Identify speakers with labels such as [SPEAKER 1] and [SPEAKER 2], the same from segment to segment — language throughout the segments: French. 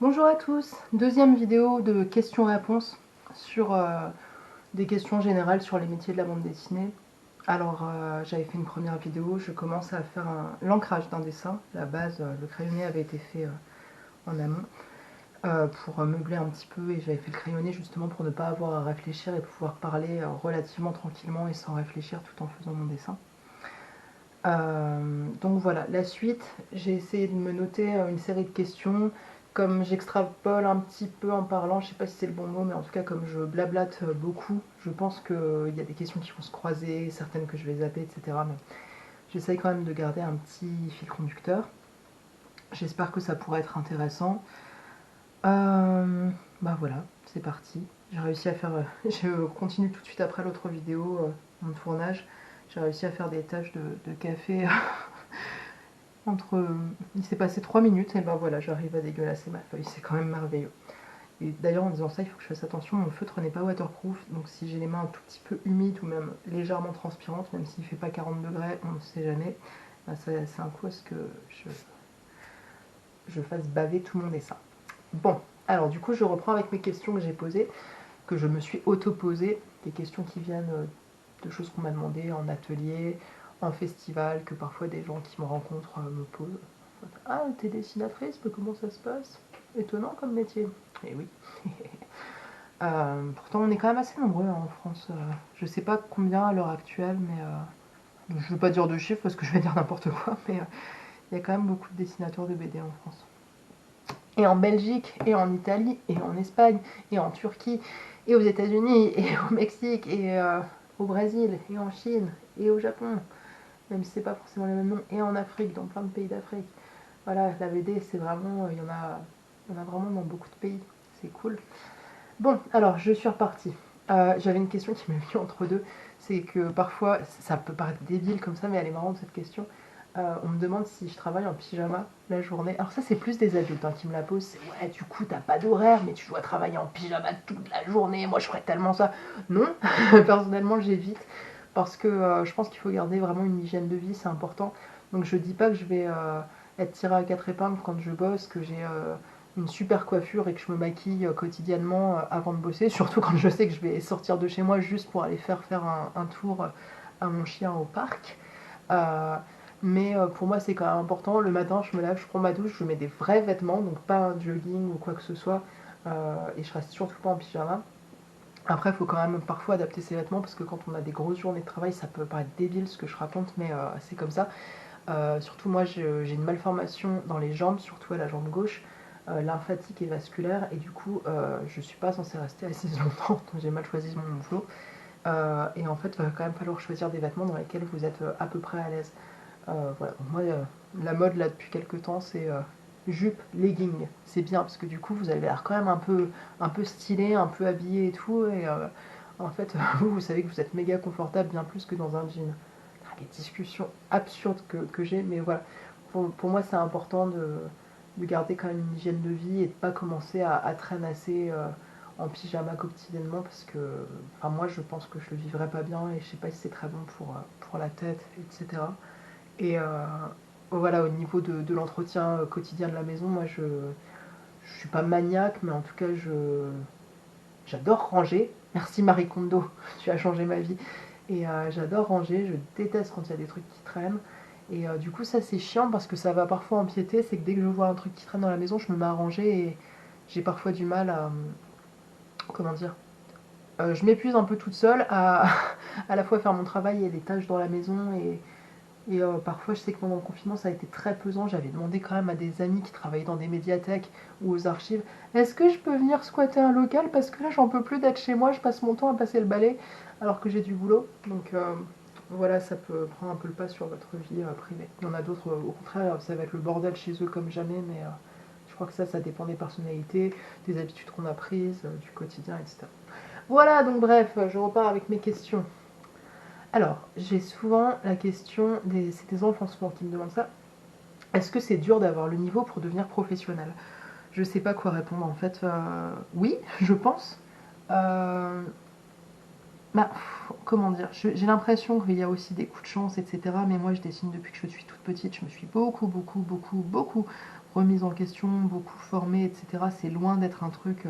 [SPEAKER 1] Bonjour à tous, deuxième vidéo de questions-réponses sur des questions générales sur les métiers de la bande dessinée. Alors j'avais fait une première vidéo, je commençais à faire l'ancrage d'un dessin. La base, le crayonné avait été fait en amont pour meubler un petit peu, et j'avais fait le crayonné justement pour ne pas avoir à réfléchir et pouvoir parler relativement tranquillement et sans réfléchir tout en faisant mon dessin. Donc voilà, la suite, j'ai essayé de me noter une série de questions. Comme j'extrapole un petit peu en parlant, je sais pas si c'est le bon mot, mais en tout cas comme je blablate beaucoup, je pense qu'il y a des questions qui vont se croiser, certaines que je vais zapper, etc. Mais j'essaye quand même de garder un petit fil conducteur. J'espère que ça pourrait être intéressant. Bah voilà, c'est parti. J'ai réussi à faire... je continue tout de suite après l'autre vidéo, mon tournage. J'ai réussi à faire des tâches de café entre... il s'est passé 3 minutes, et ben voilà, j'arrive à dégueulasser ma feuille, c'est quand même merveilleux. Et d'ailleurs, en disant ça, il faut que je fasse attention, mon feutre n'est pas waterproof, donc si j'ai les mains un tout petit peu humides ou même légèrement transpirantes, même s'il ne fait pas 40 degrés, on ne sait jamais, ben c'est un coup à ce que je fasse baver tout mon dessin. Bon, alors du coup, je reprends avec mes questions que j'ai posées, que je me suis auto-posées, des questions qui viennent de choses qu'on m'a demandées en atelier, en festival, que parfois des gens qui me rencontrent me posent. Ah, t'es dessinatrice, mais comment ça se passe? Étonnant comme métier. Et oui. Pourtant, on est quand même assez nombreux hein, en France. Je sais pas combien à l'heure actuelle, mais je ne veux pas dire de chiffres parce que je vais dire n'importe quoi, mais il y a quand même beaucoup de dessinateurs de BD en France. Et en Belgique, et en Italie, et en Espagne, et en Turquie, et aux États-Unis, et au Mexique, et au Brésil, et en Chine, et au Japon, même si c'est pas forcément les mêmes noms, et en Afrique, dans plein de pays d'Afrique. Voilà, la BD, c'est vraiment, il y en a vraiment dans beaucoup de pays. C'est cool. Bon, alors, je suis repartie. J'avais une question qui m'est venue entre deux. C'est que parfois, ça peut paraître débile comme ça, mais elle est marrante cette question. On me demande si je travaille en pyjama la journée. Alors ça, c'est plus des adultes hein, qui me la posent. C'est ouais, du coup, t'as pas d'horaire, mais tu dois travailler en pyjama toute la journée. Moi, je ferais tellement ça. Non, personnellement, j'évite parce que je pense qu'il faut garder vraiment une hygiène de vie, c'est important. Donc je dis pas que je vais être tirée à quatre épingles quand je bosse, que j'ai une super coiffure et que je me maquille quotidiennement avant de bosser, surtout quand je sais que je vais sortir de chez moi juste pour aller faire un tour à mon chien au parc. Euh, mais pour moi, c'est quand même important. Le matin, je me lave, je prends ma douche, je mets des vrais vêtements, donc pas un jogging ou quoi que ce soit, et je reste surtout pas en pyjama. Après, il faut quand même parfois adapter ses vêtements parce que quand on a des grosses journées de travail, ça peut paraître débile ce que je raconte, mais c'est comme ça. Surtout moi, j'ai une malformation dans les jambes, surtout à la jambe gauche, lymphatique et vasculaire, et du coup, je suis pas censée rester assise longtemps, donc j'ai mal choisi mon boulot. Et en fait, il va quand même falloir choisir des vêtements dans lesquels vous êtes à peu près à l'aise. Voilà. Donc moi, la mode là depuis quelques temps, c'est jupe, legging. C'est bien parce que du coup, vous avez l'air quand même un peu stylé, un peu habillé et tout. Et en fait, vous savez que vous êtes méga confortable bien plus que dans un jean. Les discussions absurdes que j'ai, mais voilà. Pour moi, c'est important de garder quand même une hygiène de vie et de pas commencer à traînasser en pyjama quotidiennement parce que enfin, moi, je pense que je le vivrais pas bien et je sais pas si c'est très bon pour la tête, etc. Et voilà, au niveau de l'entretien quotidien de la maison, moi je suis pas maniaque, mais en tout cas j'adore ranger. Merci Marie Kondo, tu as changé ma vie. Et j'adore ranger, je déteste quand il y a des trucs qui traînent. Et du coup ça c'est chiant parce que ça va parfois empiéter, c'est que dès que je vois un truc qui traîne dans la maison, je me mets à ranger et j'ai parfois du mal à... comment dire, je m'épuise un peu toute seule à à la fois faire mon travail et les tâches dans la maison et parfois, je sais que pendant le confinement, ça a été très pesant. J'avais demandé quand même à des amis qui travaillaient dans des médiathèques ou aux archives, est-ce que je peux venir squatter un local? Parce que là, j'en peux plus d'être chez moi, je passe mon temps à passer le balai alors que j'ai du boulot. Donc voilà, ça peut prendre un peu le pas sur votre vie privée. Il y en a d'autres, au contraire, ça va être le bordel chez eux comme jamais, mais je crois que ça dépend des personnalités, des habitudes qu'on a prises, du quotidien, etc. Voilà, donc bref, je repars avec mes questions. Alors, j'ai souvent la question, c'est des enfants souvent qui me demandent ça. Est-ce que c'est dur d'avoir le niveau pour devenir professionnel? Je sais pas quoi répondre en fait. Oui, je pense. Euh, comment dire? J'ai l'impression qu'il y a aussi des coups de chance, etc. Mais moi, je dessine depuis que je suis toute petite. Je me suis beaucoup remise en question, beaucoup formée, etc. C'est loin d'être un truc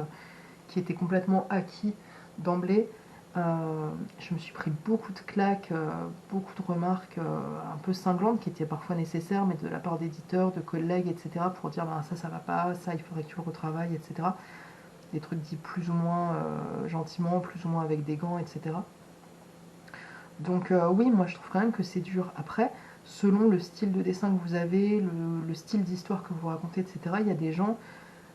[SPEAKER 1] qui était complètement acquis d'emblée. Je me suis pris beaucoup de claques, beaucoup de remarques un peu cinglantes qui étaient parfois nécessaires, mais de la part d'éditeurs, de collègues, etc. pour dire ben, ça va pas, ça il faudrait que tu le retravailles, etc. Des trucs dits plus ou moins gentiment, plus ou moins avec des gants, etc. Donc oui, moi je trouve quand même que c'est dur. Après, selon le style de dessin que vous avez, le style d'histoire que vous racontez, etc., il y a des gens,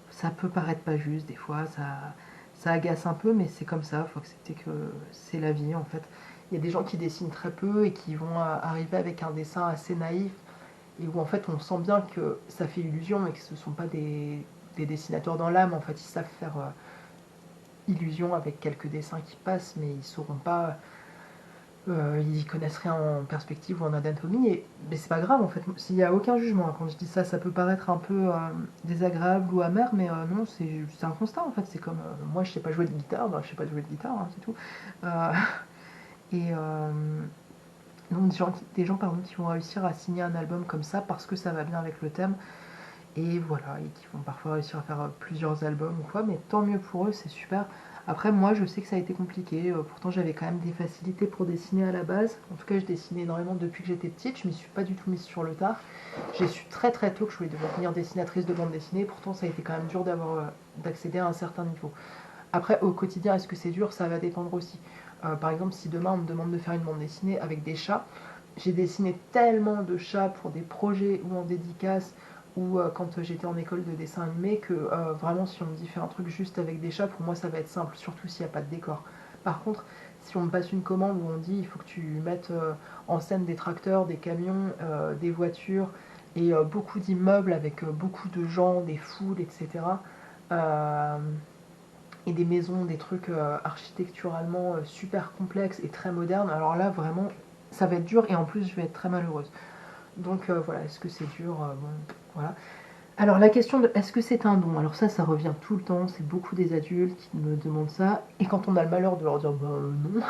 [SPEAKER 1] ça peut paraître pas juste, des fois ça agace un peu, mais c'est comme ça, il faut accepter que c'est la vie en fait. Il y a des gens qui dessinent très peu et qui vont arriver avec un dessin assez naïf, et où en fait on sent bien que ça fait illusion, mais que ce ne sont pas des dessinateurs dans l'âme, en fait ils savent faire illusion avec quelques dessins qui passent, mais ils sauront pas ils connaissent rien en perspective ou en anatomie, mais c'est pas grave en fait, s'il n'y a aucun jugement. Quand je dis ça, ça peut paraître un peu désagréable ou amer, mais non, c'est un constat en fait. C'est comme moi je sais pas jouer de guitare, bah, je sais pas jouer de guitare, hein, c'est tout. Euh, et donc des gens pardon, qui vont réussir à signer un album comme ça parce que ça va bien avec le thème, et voilà, et qui vont parfois réussir à faire plusieurs albums ou quoi, mais tant mieux pour eux, c'est super. Après, moi, je sais que ça a été compliqué, pourtant j'avais quand même des facilités pour dessiner à la base. En tout cas, je dessinais énormément depuis que j'étais petite, je m'y suis pas du tout mise sur le tard. J'ai su très très tôt que je voulais devenir dessinatrice de bande dessinée, pourtant ça a été quand même dur d'accéder à un certain niveau. Après, au quotidien, est-ce que c'est dur? Ça va dépendre aussi. Par exemple, si demain on me demande de faire une bande dessinée avec des chats, j'ai dessiné tellement de chats pour des projets ou en dédicace ou quand j'étais en école de dessin animé que vraiment si on me dit faire un truc juste avec des chats, pour moi ça va être simple, surtout s'il n'y a pas de décor. Par contre, si on me passe une commande où on dit il faut que tu mettes en scène des tracteurs, des camions, des voitures et beaucoup d'immeubles avec beaucoup de gens, des foules, etc. Euh, et des maisons, des trucs architecturalement super complexes et très modernes, alors là vraiment ça va être dur et en plus je vais être très malheureuse. Donc voilà, est-ce que c'est dur bon, voilà. Alors la question de est-ce que c'est un don? Alors ça revient tout le temps, c'est beaucoup des adultes qui me demandent ça, et quand on a le malheur de leur dire bah non,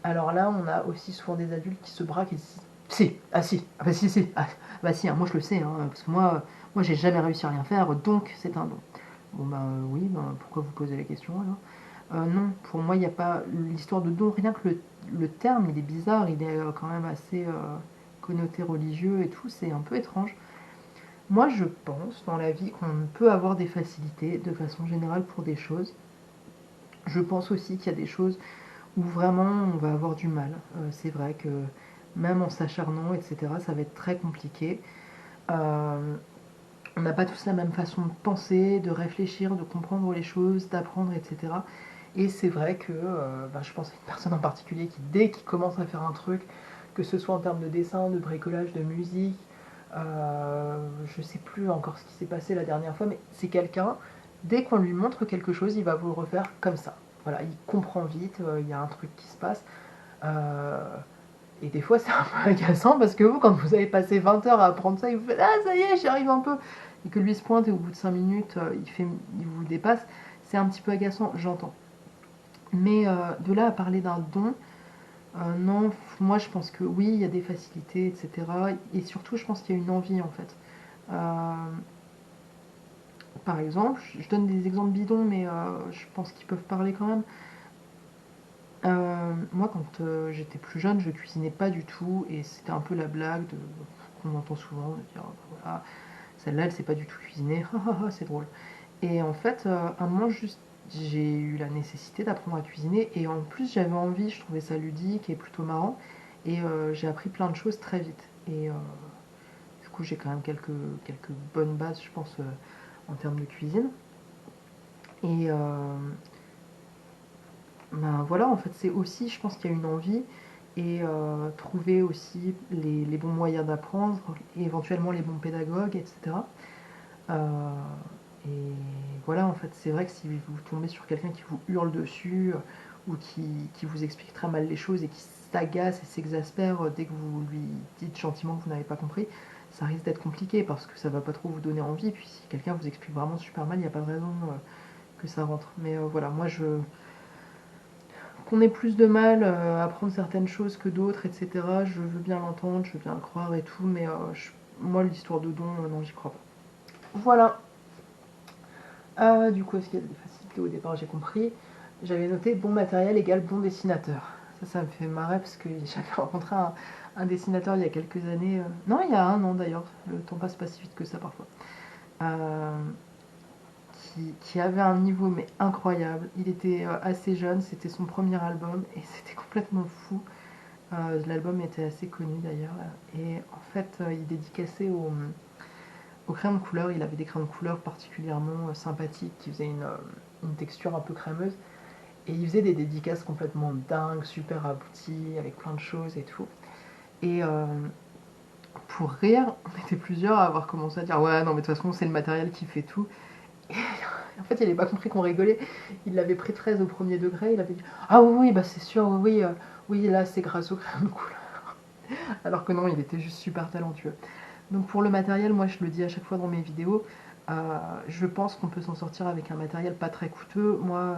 [SPEAKER 1] alors là on a aussi souvent des adultes qui se braquent et disent si, ah si, ah bah si, ah, bah si, hein, moi je le sais, hein, parce que moi j'ai jamais réussi à rien faire, donc c'est un don. Bon bah oui, bah, pourquoi vous posez la question alors? Non, pour moi il n'y a pas l'histoire de don, rien que le terme il est bizarre, il est quand même assez connoté religieux et tout, c'est un peu étrange. Moi, je pense dans la vie qu'on peut avoir des facilités de façon générale pour des choses. Je pense aussi qu'il y a des choses où vraiment on va avoir du mal. C'est vrai que même en s'acharnant, etc., ça va être très compliqué. Euh, on n'a pas tous la même façon de penser, de réfléchir, de comprendre les choses, d'apprendre, etc. Et c'est vrai que je pense à une personne en particulier qui, dès qu'il commence à faire un truc, que ce soit en termes de dessin, de bricolage, de musique, je sais plus encore ce qui s'est passé la dernière fois, mais c'est quelqu'un, dès qu'on lui montre quelque chose, il va vous le refaire comme ça. Voilà, il comprend vite, il y a un truc qui se passe. Euh, et des fois, c'est un peu agaçant parce que vous, quand vous avez passé 20 heures à apprendre ça, il vous fait ah, ça y est, j'y arrive un peu. Et que lui se pointe et au bout de 5 minutes, il vous dépasse. C'est un petit peu agaçant, j'entends. Mais de là à parler d'un don, non, moi je pense que oui, il y a des facilités, etc. Et surtout, je pense qu'il y a une envie en fait. Euh, Par exemple, je donne des exemples bidons, mais je pense qu'ils peuvent parler quand même. Moi, quand j'étais plus jeune, je cuisinais pas du tout, et c'était un peu la blague qu'on entend souvent, de dire, voilà, celle-là, elle sait pas du tout cuisiner, c'est drôle. Et en fait, un moment, juste, j'ai eu la nécessité d'apprendre à cuisiner, et en plus, j'avais envie, je trouvais ça ludique et plutôt marrant, et j'ai appris plein de choses très vite. Et du coup, j'ai quand même quelques bonnes bases, je pense, en termes de cuisine. Et ben voilà, en fait, c'est aussi, je pense qu'il y a une envie et trouver aussi les bons moyens d'apprendre, et éventuellement les bons pédagogues, etc. Euh, et voilà, en fait, c'est vrai que si vous tombez sur quelqu'un qui vous hurle dessus ou qui vous explique très mal les choses et qui s'agace et s'exaspère dès que vous lui dites gentiment que vous n'avez pas compris, ça risque d'être compliqué parce que ça va pas trop vous donner envie. Puis si quelqu'un vous explique vraiment super mal, il n'y a pas de raison que ça rentre. Mais voilà, moi qu'on ait plus de mal à apprendre certaines choses que d'autres, etc. Je veux bien l'entendre, je veux bien le croire et tout, mais moi l'histoire de don, non, j'y crois pas. Voilà. Du coup, est-ce qu'il y a des facilités au départ? J'ai compris. J'avais noté bon matériel égale bon dessinateur. Ça me fait marrer parce que j'avais rencontré un dessinateur il y a quelques années. Non, il y a un an d'ailleurs. Le temps passe pas si vite que ça parfois. Euh, qui avait un niveau mais incroyable. Il était assez jeune, c'était son premier album et c'était complètement fou. L'album était assez connu d'ailleurs. Et en fait, il dédicaçait au crayon de couleur. Il avait des crayons de couleur particulièrement sympathiques qui faisaient une texture un peu crémeuse. Et il faisait des dédicaces complètement dingues, super abouties, avec plein de choses et tout. Et pour rire, on était plusieurs à avoir commencé à dire ouais, non, mais de toute façon, c'est le matériel qui fait tout. Et en fait, il n'avait pas compris qu'on rigolait. Il l'avait pris très au premier degré. Il avait dit ah oui, oui, bah c'est sûr, oui, oui, oui, là, c'est grâce au crayon de couleur. Alors que non, il était juste super talentueux. Donc pour le matériel, moi je le dis à chaque fois dans mes vidéos, je pense qu'on peut s'en sortir avec un matériel pas très coûteux. Moi,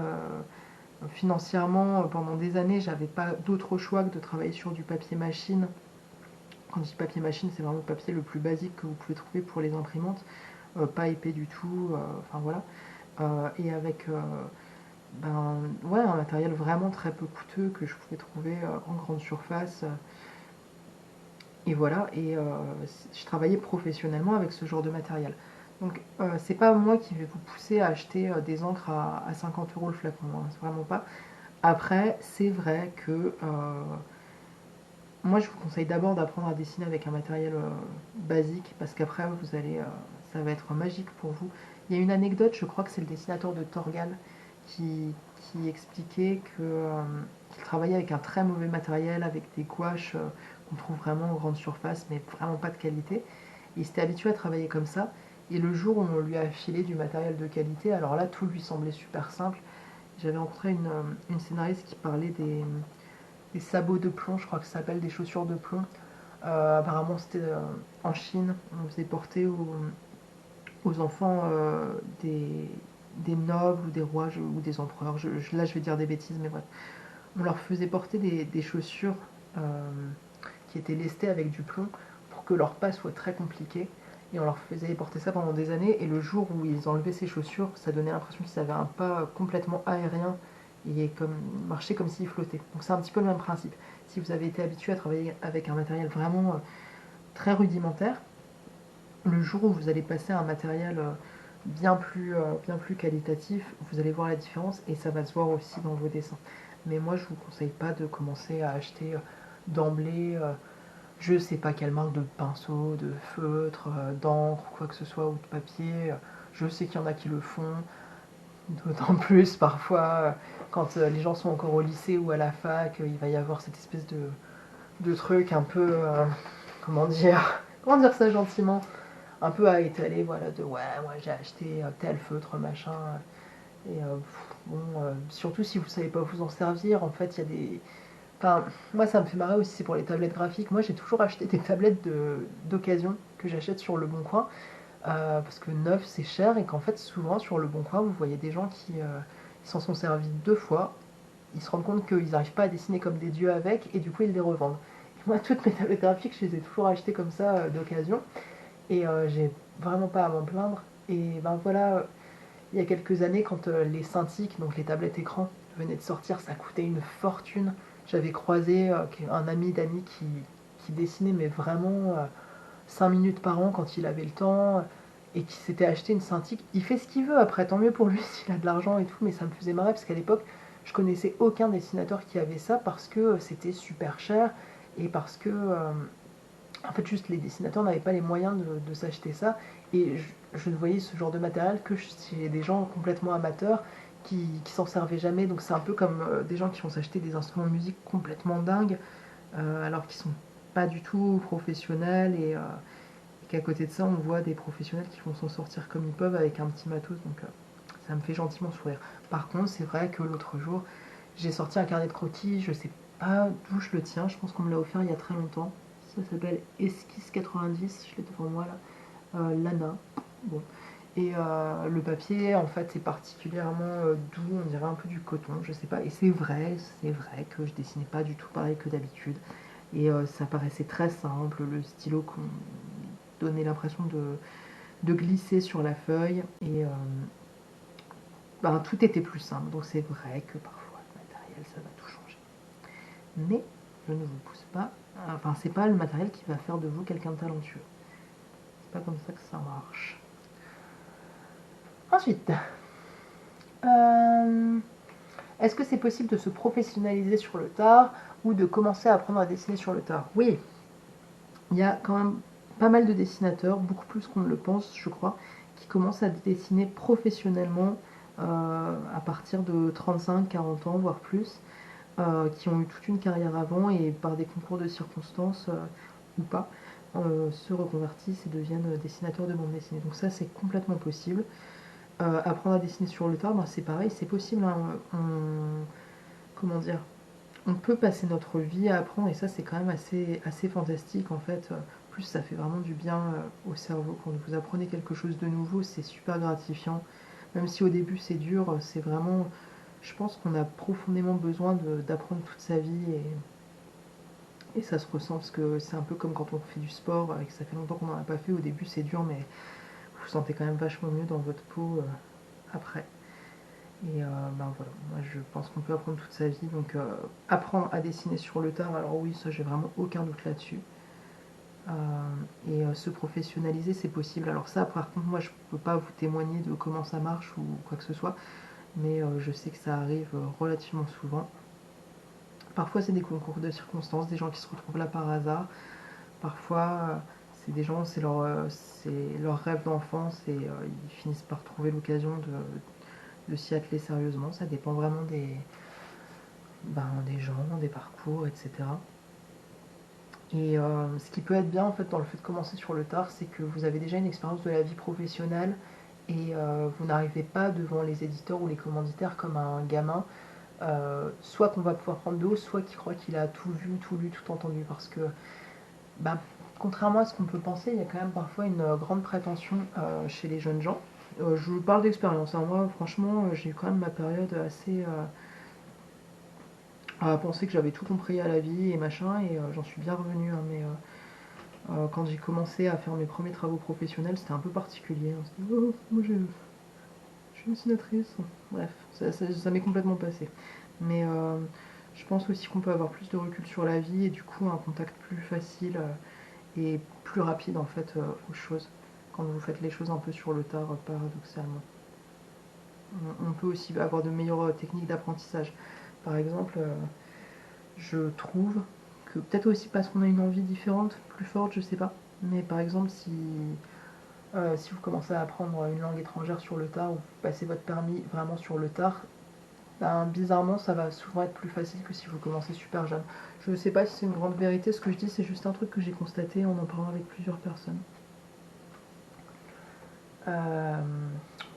[SPEAKER 1] financièrement, pendant des années, j'avais pas d'autre choix que de travailler sur du papier machine. Quand je dis papier machine, c'est vraiment le papier le plus basique que vous pouvez trouver pour les imprimantes, pas épais du tout, enfin voilà. Et avec ben, ouais, un matériel vraiment très peu coûteux que je pouvais trouver en grande surface. Et voilà, et je travaillais professionnellement avec ce genre de matériel. Donc c'est pas moi qui vais vous pousser à acheter des encres à 50 euros le flacon, hein, c'est vraiment pas. Après, c'est vrai que moi je vous conseille d'abord d'apprendre à dessiner avec un matériel basique, parce qu'après vous allez, ça va être magique pour vous. Il y a une anecdote, je crois que c'est le dessinateur de Torgal qui expliquait qu'il travaillait avec un très mauvais matériel, avec des gouaches qu'on trouve vraiment en grande surface, mais vraiment pas de qualité. Et il s'était habitué à travailler comme ça. Et le jour où on lui a filé du matériel de qualité, alors là, tout lui semblait super simple. J'avais rencontré une scénariste qui parlait des sabots de plomb, je crois que ça s'appelle des chaussures de plomb. Apparemment, c'était en Chine. On faisait porter aux enfants des nobles ou des rois ou des empereurs. Là, je vais dire des bêtises, mais bref. On leur faisait porter des chaussures qui étaient lestées avec du plomb pour que leur pas soit très compliqué. Et on leur faisait porter ça pendant des années. Et le jour où ils enlevaient ces chaussures, ça donnait l'impression qu'ils avaient un pas complètement aérien et marchaient comme s'ils flottaient. Donc c'est un petit peu le même principe. Si vous avez été habitué à travailler avec un matériel vraiment très rudimentaire, le jour où vous allez passer à un matériel bien plus qualitatif, vous allez voir la différence et ça va se voir aussi dans vos dessins. Mais moi, je vous conseille pas de commencer à acheter d'emblée, je sais pas quelle marque de pinceau, de feutre, d'encre, quoi que ce soit, ou de papier. Je sais qu'il y en a qui le font, d'autant plus parfois quand les gens sont encore au lycée ou à la fac, il va y avoir cette espèce de truc un peu, comment dire ça gentiment, un peu à étaler, voilà, de ouais, moi j'ai acheté tel feutre, machin. Et bon, surtout si vous savez pas vous en servir, en fait, il y a des. Enfin, moi ça me fait marrer aussi, c'est pour les tablettes graphiques. Moi j'ai toujours acheté des tablettes d'occasion que j'achète sur le Bon Coin, parce que neuf c'est cher et qu'en fait, souvent sur le Bon Coin, vous voyez des gens qui s'en sont servis deux fois, ils se rendent compte qu'ils n'arrivent pas à dessiner comme des dieux avec et du coup ils les revendent. Et moi, toutes mes tablettes graphiques, je les ai toujours achetées comme ça d'occasion. Et j'ai vraiment pas à m'en plaindre. Et ben voilà, il y a quelques années, quand les Cintiq, donc les tablettes écran, venaient de sortir, ça coûtait une fortune. J'avais croisé un ami d'amis qui dessinait, mais vraiment 5 minutes par an quand il avait le temps, et qui s'était acheté une Cintiq. Il fait ce qu'il veut après, tant mieux pour lui s'il a de l'argent et tout, mais ça me faisait marrer parce qu'à l'époque, je connaissais aucun dessinateur qui avait ça parce que c'était super cher et parce que en fait, juste les dessinateurs n'avaient pas les moyens de s'acheter ça. Et je ne voyais ce genre de matériel que chez des gens complètement amateurs qui s'en servaient jamais. Donc c'est un peu comme des gens qui vont s'acheter des instruments de musique complètement dingues, alors qu'ils sont pas du tout professionnels. Et qu'à côté de ça, on voit des professionnels qui vont s'en sortir comme ils peuvent avec un petit matos. Donc ça me fait gentiment sourire. Par contre, c'est vrai que l'autre jour, j'ai sorti un carnet de croquis. Je sais pas d'où je le tiens. Je pense qu'on me l'a offert il y a très longtemps. Ça s'appelle Esquisse 90, je l'ai devant moi là. Lana. Bon. Et le papier, en fait, est particulièrement doux, on dirait un peu du coton, je sais pas. Et c'est vrai que je dessinais pas du tout pareil que d'habitude. Et ça paraissait très simple, le stylo qu'on donnait l'impression de glisser sur la feuille et ben, tout était plus simple. Donc c'est vrai que parfois le matériel ça va tout changer. Mais je ne vous pousse pas, enfin c'est pas le matériel qui va faire de vous quelqu'un de talentueux. C'est pas comme ça que ça marche. Ensuite, est-ce que c'est possible de se professionnaliser sur le tard ou de commencer à apprendre à dessiner sur le tard? Oui, il y a quand même pas mal de dessinateurs, beaucoup plus qu'on ne le pense, je crois, qui commencent à dessiner professionnellement à partir de 35-40 ans, voire plus, qui ont eu toute une carrière avant et par des concours de circonstances ou pas, se reconvertissent et deviennent dessinateurs de bande dessinée. Donc ça, c'est complètement possible. Apprendre à dessiner sur le tard, ben, c'est pareil, c'est possible. Hein. Comment dire, on peut passer notre vie à apprendre et ça c'est quand même assez fantastique en fait. Plus ça fait vraiment du bien au cerveau quand vous apprenez quelque chose de nouveau, c'est super gratifiant. Même si au début c'est dur, c'est vraiment, je pense qu'on a profondément besoin d'apprendre toute sa vie et ça se ressent parce que c'est un peu comme quand on fait du sport et que ça fait longtemps qu'on n'en a pas fait. Au début c'est dur mais vous vous sentez quand même vachement mieux dans votre peau après. Et ben voilà, moi je pense qu'on peut apprendre toute sa vie, donc apprendre à dessiner sur le tard, alors oui, ça j'ai vraiment aucun doute là-dessus. Et se professionnaliser, c'est possible. Alors ça, par contre, moi je peux pas vous témoigner de comment ça marche ou quoi que ce soit, mais je sais que ça arrive relativement souvent. Parfois c'est des concours de circonstances, des gens qui se retrouvent là par hasard. Parfois c'est des gens, c'est leur rêve d'enfance et ils finissent par trouver l'occasion de s'y atteler sérieusement. Ça dépend vraiment des gens, des parcours, etc. Et ce qui peut être bien en fait dans le fait de commencer sur le tard, c'est que vous avez déjà une expérience de la vie professionnelle et vous n'arrivez pas devant les éditeurs ou les commanditaires comme un gamin, soit qu'on va pouvoir prendre de haut, soit qui croit qu'il a tout vu, tout lu, tout entendu. Parce que, bah, contrairement à ce qu'on peut penser, il y a quand même parfois une grande prétention chez les jeunes gens. Je vous parle d'expérience, hein. Moi franchement j'ai eu quand même ma période assez à penser que j'avais tout compris à la vie et machin, et j'en suis bien revenu, hein, mais quand j'ai commencé à faire mes premiers travaux professionnels, c'était un peu particulier. Hein. C'était, oh, moi je suis dessinatrice. Bref, ça m'est complètement passé. Mais je pense aussi qu'on peut avoir plus de recul sur la vie et du coup un contact plus facile et plus rapide en fait aux choses quand vous faites les choses un peu sur le tard, paradoxalement. On peut aussi avoir de meilleures techniques d'apprentissage. Par exemple, je trouve que peut-être aussi parce qu'on a une envie différente, plus forte, je sais pas. Mais par exemple, si vous commencez à apprendre une langue étrangère sur le tard ou vous passez votre permis vraiment sur le tard, ben, bizarrement, ça va souvent être plus facile que si vous commencez super jeune. Je sais pas si c'est une grande vérité, ce que je dis, c'est juste un truc que j'ai constaté en parlant avec plusieurs personnes.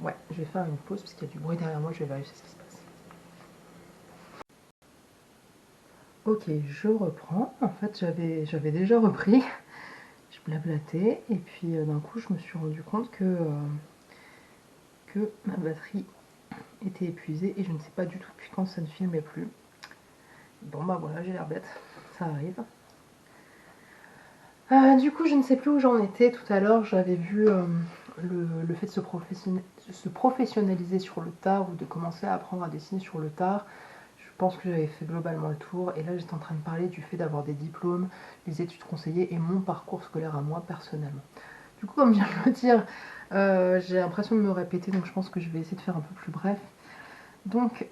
[SPEAKER 1] Ouais, je vais faire une pause parce qu'il y a du bruit derrière moi, je vais vérifier ce qui se passe. Ok, je reprends. En fait, j'avais déjà repris. Je blablatais et puis d'un coup, je me suis rendu compte que ma batterie était épuisée et je ne sais pas du tout depuis quand ça ne filmait plus. Bon bah voilà, j'ai l'air bête, ça arrive. Du coup, je ne sais plus où j'en étais tout à l'heure. J'avais vu le fait de se professionnaliser sur le tard ou de commencer à apprendre à dessiner sur le tard. Je pense que j'avais fait globalement le tour. Et là, j'étais en train de parler du fait d'avoir des diplômes, des études conseillées et mon parcours scolaire à moi personnellement. Du coup, comme je viens de le dire, j'ai l'impression de me répéter, donc je pense que je vais essayer de faire un peu plus bref. Donc,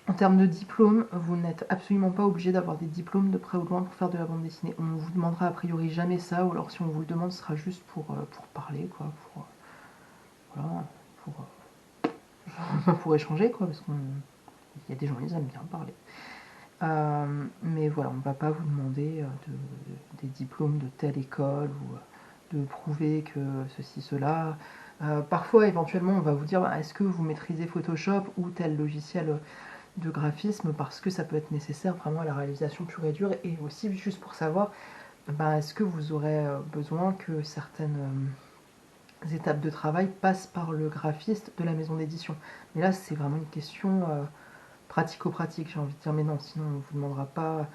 [SPEAKER 1] en termes de diplôme, vous n'êtes absolument pas obligé d'avoir des diplômes de près ou de loin pour faire de la bande dessinée. On ne vous demandera a priori jamais ça, ou alors si on vous le demande, ce sera juste pour parler, quoi, voilà, pour échanger, quoi, parce qu'il y a des gens, ils aiment bien parler. Mais voilà, on ne va pas vous demander des diplômes de telle école ou de prouver que ceci, cela. Parfois, éventuellement, on va vous dire est-ce que vous maîtrisez Photoshop ou tel logiciel de graphisme parce que ça peut être nécessaire vraiment à la réalisation pure et dure et aussi juste pour savoir est-ce que vous aurez besoin que certaines étapes de travail passent par le graphiste de la maison d'édition. Mais là, c'est vraiment une question pratico-pratique, j'ai envie de dire, mais non, sinon on ne vous demandera pas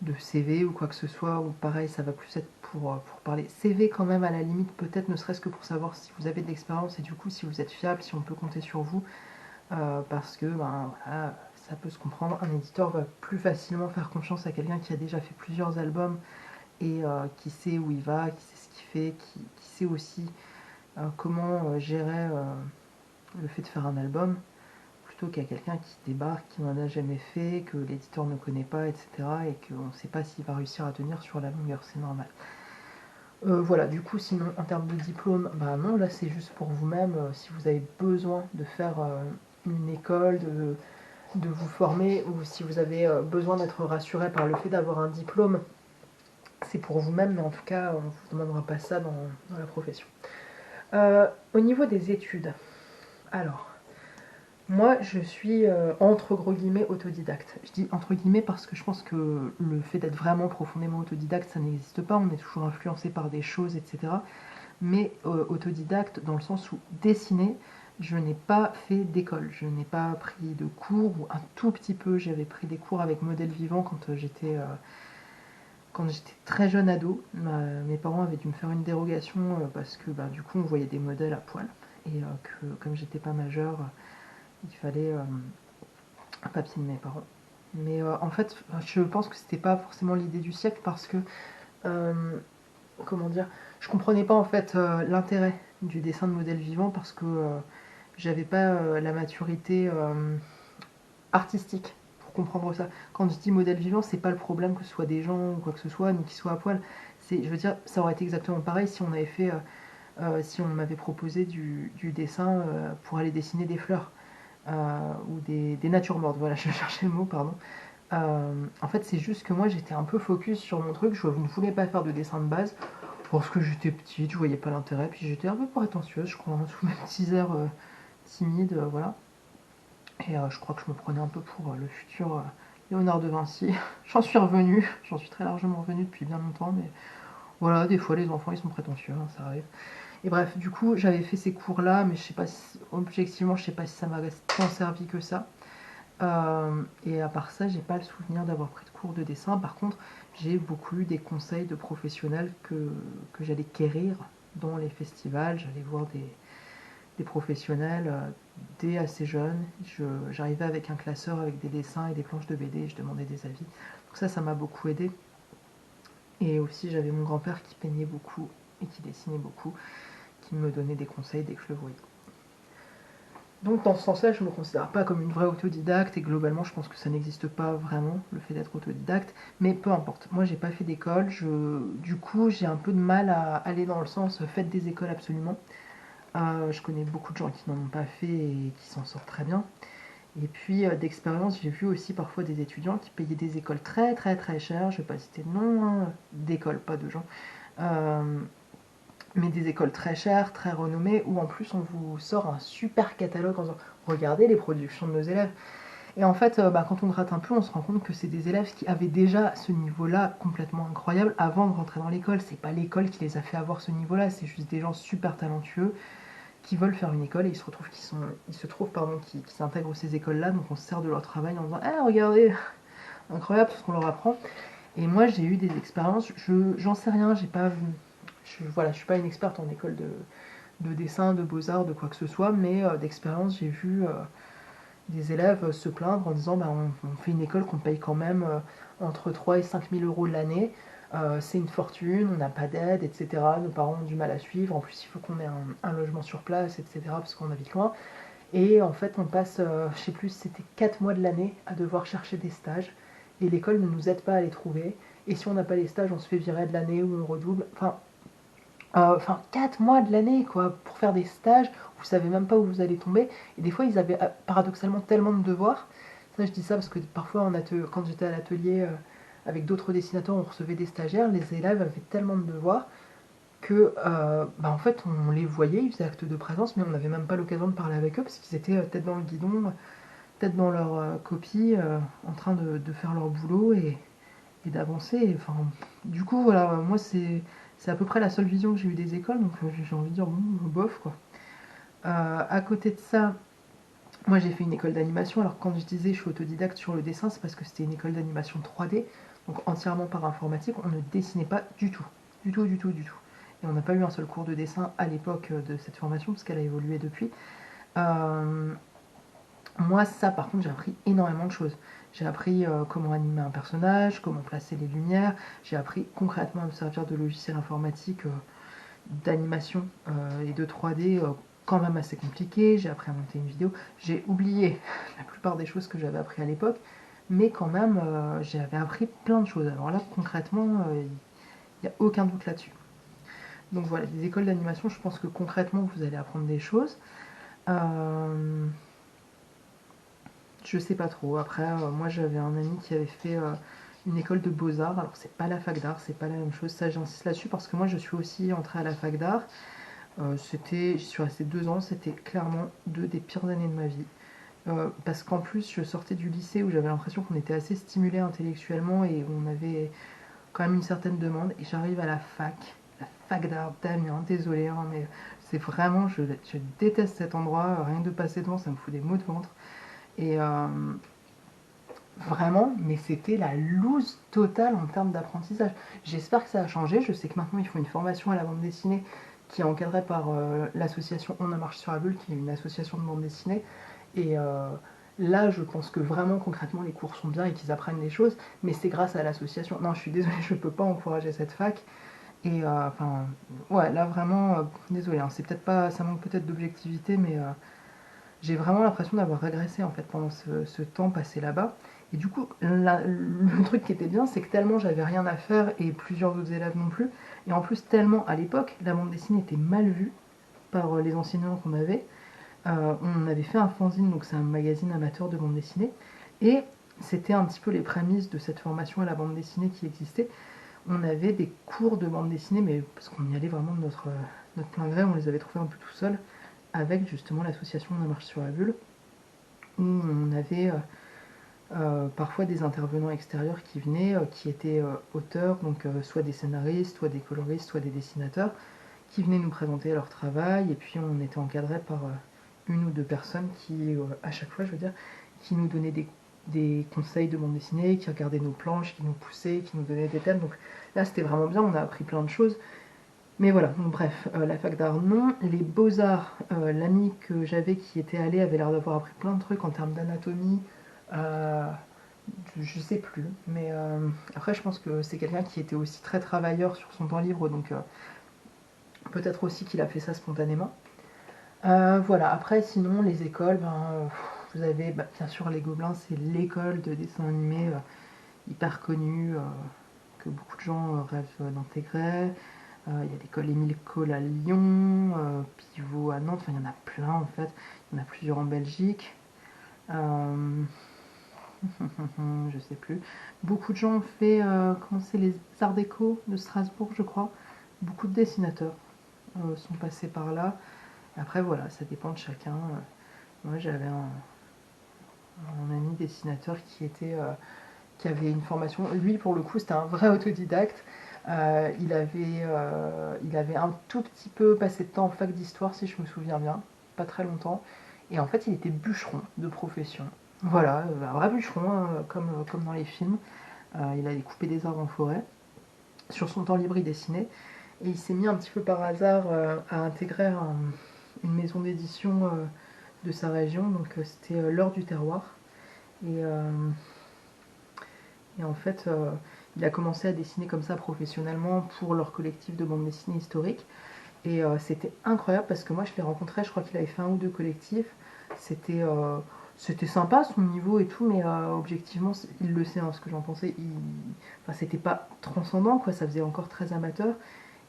[SPEAKER 1] de CV ou quoi que ce soit, ou pareil, ça va plus être pour parler CV quand même, à la limite, peut-être ne serait-ce que pour savoir si vous avez de l'expérience et du coup si vous êtes fiable, si on peut compter sur vous, parce que ben, voilà, ça peut se comprendre, un éditeur va plus facilement faire confiance à quelqu'un qui a déjà fait plusieurs albums et qui sait où il va, qui sait ce qu'il fait, qui sait aussi comment gérer le fait de faire un album, plutôt qu'à quelqu'un qui débarque, qui n'en a jamais fait, que l'éditeur ne connaît pas, etc. et qu'on ne sait pas s'il va réussir à tenir sur la longueur, c'est normal. Voilà, du coup, sinon, en termes de diplôme, bah non, là c'est juste pour vous-même, si vous avez besoin de faire une école, de vous former, ou si vous avez besoin d'être rassuré par le fait d'avoir un diplôme, c'est pour vous-même, mais en tout cas, on ne vous demandera pas ça dans la profession. Au niveau des études, alors, moi je suis entre gros guillemets autodidacte. Je dis entre guillemets parce que je pense que le fait d'être vraiment profondément autodidacte, ça n'existe pas, on est toujours influencé par des choses, etc. Mais autodidacte dans le sens où dessiner, je n'ai pas fait d'école, je n'ai pas pris de cours, ou un tout petit peu, j'avais pris des cours avec modèle vivant quand j'étais très jeune ado. Mes parents avaient dû me faire une dérogation parce que bah, du coup on voyait des modèles à poil et que comme j'étais pas majeure, il fallait un papier de mes parents. Mais en fait, je pense que c'était pas forcément l'idée du siècle parce que euh, comment dire, je comprenais pas en fait l'intérêt du dessin de modèle vivant parce que j'avais pas la maturité artistique pour comprendre ça. Quand je dis modèle vivant, c'est pas le problème que ce soit des gens ou quoi que ce soit, ni qu'ils soient à poil. C'est, je veux dire, ça aurait été exactement pareil si on avait fait, si on m'avait proposé du dessin pour aller dessiner des fleurs ou des natures mortes. Voilà, je cherchais le mot, pardon. En fait, c'est juste que moi j'étais un peu focus sur mon truc. Je ne voulais pas faire de dessin de base parce que j'étais petite, je voyais pas l'intérêt. Puis j'étais un peu prétentieuse, je crois, sous mes petits airs timides, voilà. Et je crois que je me prenais un peu pour le futur Léonard de Vinci. J'en suis revenu, j'en suis très largement revenu depuis bien longtemps, mais voilà, des fois les enfants ils sont prétentieux, hein, ça arrive. Et bref, du coup j'avais fait ces cours-là, mais je sais pas si, objectivement, je sais pas si ça m'a tant servi que ça. Et à part ça, j'ai pas le souvenir d'avoir pris de cours de dessin. Par contre, j'ai beaucoup eu des conseils de professionnels que j'allais quérir dans les festivals. J'allais voir des professionnels dès assez jeunes. J'arrivais avec un classeur avec des dessins et des planches de BD et je demandais des avis. Donc ça m'a beaucoup aidé. Et aussi, j'avais mon grand-père qui peignait beaucoup et qui dessinait beaucoup, qui me donnait des conseils dès que je le voyais. Donc dans ce sens-là, je ne me considère pas comme une vraie autodidacte et globalement, je pense que ça n'existe pas vraiment, le fait d'être autodidacte. Mais peu importe, moi j'ai pas fait d'école, du coup j'ai un peu de mal à aller dans le sens faites des écoles absolument. Je connais beaucoup de gens qui n'en ont pas fait et qui s'en sortent très bien. Et puis d'expérience, j'ai vu aussi parfois des étudiants qui payaient des écoles très très très chères, je ne vais pas citer de nom, hein, d'écoles, pas de gens, euh, mais des écoles très chères, très renommées, où en plus on vous sort un super catalogue en disant regardez les productions de nos élèves. Et en fait, bah, quand on gratte un peu, on se rend compte que c'est des élèves qui avaient déjà ce niveau-là complètement incroyable avant de rentrer dans l'école. C'est pas l'école qui les a fait avoir ce niveau-là, c'est juste des gens super talentueux qui veulent faire une école et ils se trouvent qu'ils s'intègrent ces écoles-là, donc on se sert de leur travail en disant ah regardez, incroyable tout ce qu'on leur apprend. Et moi j'ai eu des expériences, j'en sais rien, j'ai pas vu, voilà, je suis pas une experte en école de dessin, de beaux-arts, de quoi que ce soit, mais d'expérience j'ai vu des élèves se plaindre en disant bah, on fait une école qu'on paye quand même entre 3 et 5 000 euros l'année. C'est une fortune, on n'a pas d'aide, etc. Nos parents ont du mal à suivre. En plus, il faut qu'on ait un logement sur place, etc. parce qu'on habite loin. Et en fait, on passe, je sais plus, c'était 4 mois de l'année à devoir chercher des stages. Et l'école ne nous aide pas à les trouver. Et si on n'a pas les stages, on se fait virer de l'année ou on redouble. Enfin, 4 mois de l'année, quoi, pour faire des stages, vous savez même pas où vous allez tomber. Et des fois, ils avaient paradoxalement tellement de devoirs. Ça, je dis ça parce que parfois, quand j'étais à l'atelier avec d'autres dessinateurs, on recevait des stagiaires, les élèves avaient tellement de devoirs que, bah, en fait, on les voyait, ils faisaient acte de présence, mais on n'avait même pas l'occasion de parler avec eux parce qu'ils étaient tête dans le guidon, tête dans leur copie, en train de faire leur boulot et d'avancer. Enfin, du coup, voilà, moi, c'est à peu près la seule vision que j'ai eue des écoles, donc j'ai envie de dire, bon, bof, quoi. À côté de ça, moi j'ai fait une école d'animation, alors quand je disais je suis autodidacte sur le dessin, c'est parce que c'était une école d'animation 3D, donc entièrement par informatique, on ne dessinait pas du tout. Du tout, du tout, du tout. Et on n'a pas eu un seul cours de dessin à l'époque de cette formation, parce qu'elle a évolué depuis. Moi, ça, par contre, j'ai appris énormément de choses. J'ai appris comment animer un personnage, comment placer les lumières. J'ai appris concrètement à me servir de logiciels informatiques d'animation et de 3D quand même assez compliqués. J'ai appris à monter une vidéo. J'ai oublié la plupart des choses que j'avais appris à l'époque, mais quand même, j'avais appris plein de choses. Alors là, concrètement, il n'y a aucun doute là-dessus. Donc voilà, les écoles d'animation, je pense que concrètement, vous allez apprendre des choses. Je sais pas trop. Après, moi j'avais un ami qui avait fait une école de beaux-arts. Alors c'est pas la fac d'art, c'est pas la même chose. Ça, j'insiste là-dessus parce que moi je suis aussi entrée à la fac d'art. J'y suis restée 2 ans. C'était clairement 2 des pires années de ma vie. Parce qu'en plus, je sortais du lycée où j'avais l'impression qu'on était assez stimulé intellectuellement et on avait quand même une certaine demande. Et j'arrive à la fac d'art d'Amiens. Désolée, hein, mais c'est vraiment, je déteste cet endroit. Rien que de passer devant, ça me fout des maux de ventre. Et vraiment, mais c'était la loose totale en termes d'apprentissage. J'espère que ça a changé. Je sais que maintenant ils font une formation à la bande dessinée qui est encadrée par l'association On a marche sur la bulle, qui est une association de bande dessinée. Et là, je pense que vraiment concrètement les cours sont bien et qu'ils apprennent des choses, mais c'est grâce à l'association. Non, je suis désolée, je peux pas encourager cette fac. Et enfin, ouais, là vraiment, désolée, hein, c'est peut-être pas, ça manque peut-être d'objectivité, mais j'ai vraiment l'impression d'avoir régressé en fait pendant ce temps passé là-bas. Et du coup, le truc qui était bien, c'est que tellement j'avais rien à faire et plusieurs autres élèves non plus, et en plus tellement à l'époque, la bande dessinée était mal vue par les enseignants qu'on avait. On avait fait un fanzine, donc c'est un magazine amateur de bande dessinée, et c'était un petit peu les prémices de cette formation à la bande dessinée qui existait. On avait des cours de bande dessinée, mais parce qu'on y allait vraiment de notre plein gré, on les avait trouvés un peu tout seuls, avec justement l'association On marche sur la bulle, où on avait parfois des intervenants extérieurs qui venaient, qui étaient auteurs, donc soit des scénaristes, soit des coloristes, soit des dessinateurs, qui venaient nous présenter leur travail, et puis on était encadré par une ou deux personnes qui, à chaque fois, je veux dire, qui nous donnaient des conseils de bande dessinée, qui regardaient nos planches, qui nous poussaient, qui nous donnaient des thèmes. Donc là, c'était vraiment bien, on a appris plein de choses. Mais voilà, donc bref, la fac d'art non. Les beaux-arts, l'ami que j'avais qui était allé avait l'air d'avoir appris plein de trucs en termes d'anatomie. euh, je sais plus, mais après je pense que c'est quelqu'un qui était aussi très travailleur sur son temps libre, donc peut-être aussi qu'il a fait ça spontanément. Voilà, après sinon les écoles, vous avez bien sûr les Gobelins, c'est l'école de dessin animé hyper connue que beaucoup de gens rêvent d'intégrer. Il y a l'école Émile Cole à Lyon, Pivot à Nantes, enfin il y en a plein en fait, il y en a plusieurs en Belgique. Je sais plus. Beaucoup de gens ont fait, comment c'est, les Arts Déco de Strasbourg, je crois. Beaucoup de dessinateurs sont passés par là. Après, voilà, ça dépend de chacun. Moi, j'avais un ami dessinateur qui avait une formation. Lui, pour le coup, c'était un vrai autodidacte. Il avait un tout petit peu passé de temps en fac d'histoire, si je me souviens bien, pas très longtemps. Et en fait, il était bûcheron de profession. Voilà, un vrai bûcheron, comme dans les films. Il allait couper des arbres en forêt. Sur son temps libre, il dessinait. Et il s'est mis un petit peu par hasard à intégrer une maison d'édition de sa région. Donc c'était L'Heure du Terroir. Et, et en fait, il a commencé à dessiner comme ça professionnellement pour leur collectif de bande dessinée historique. Et c'était incroyable parce que moi je l'ai rencontré, je crois qu'il avait fait un ou deux collectifs. C'était sympa son niveau et tout, mais objectivement, il le sait, hein, ce que j'en pensais. Enfin, c'était pas transcendant, quoi, ça faisait encore très amateur.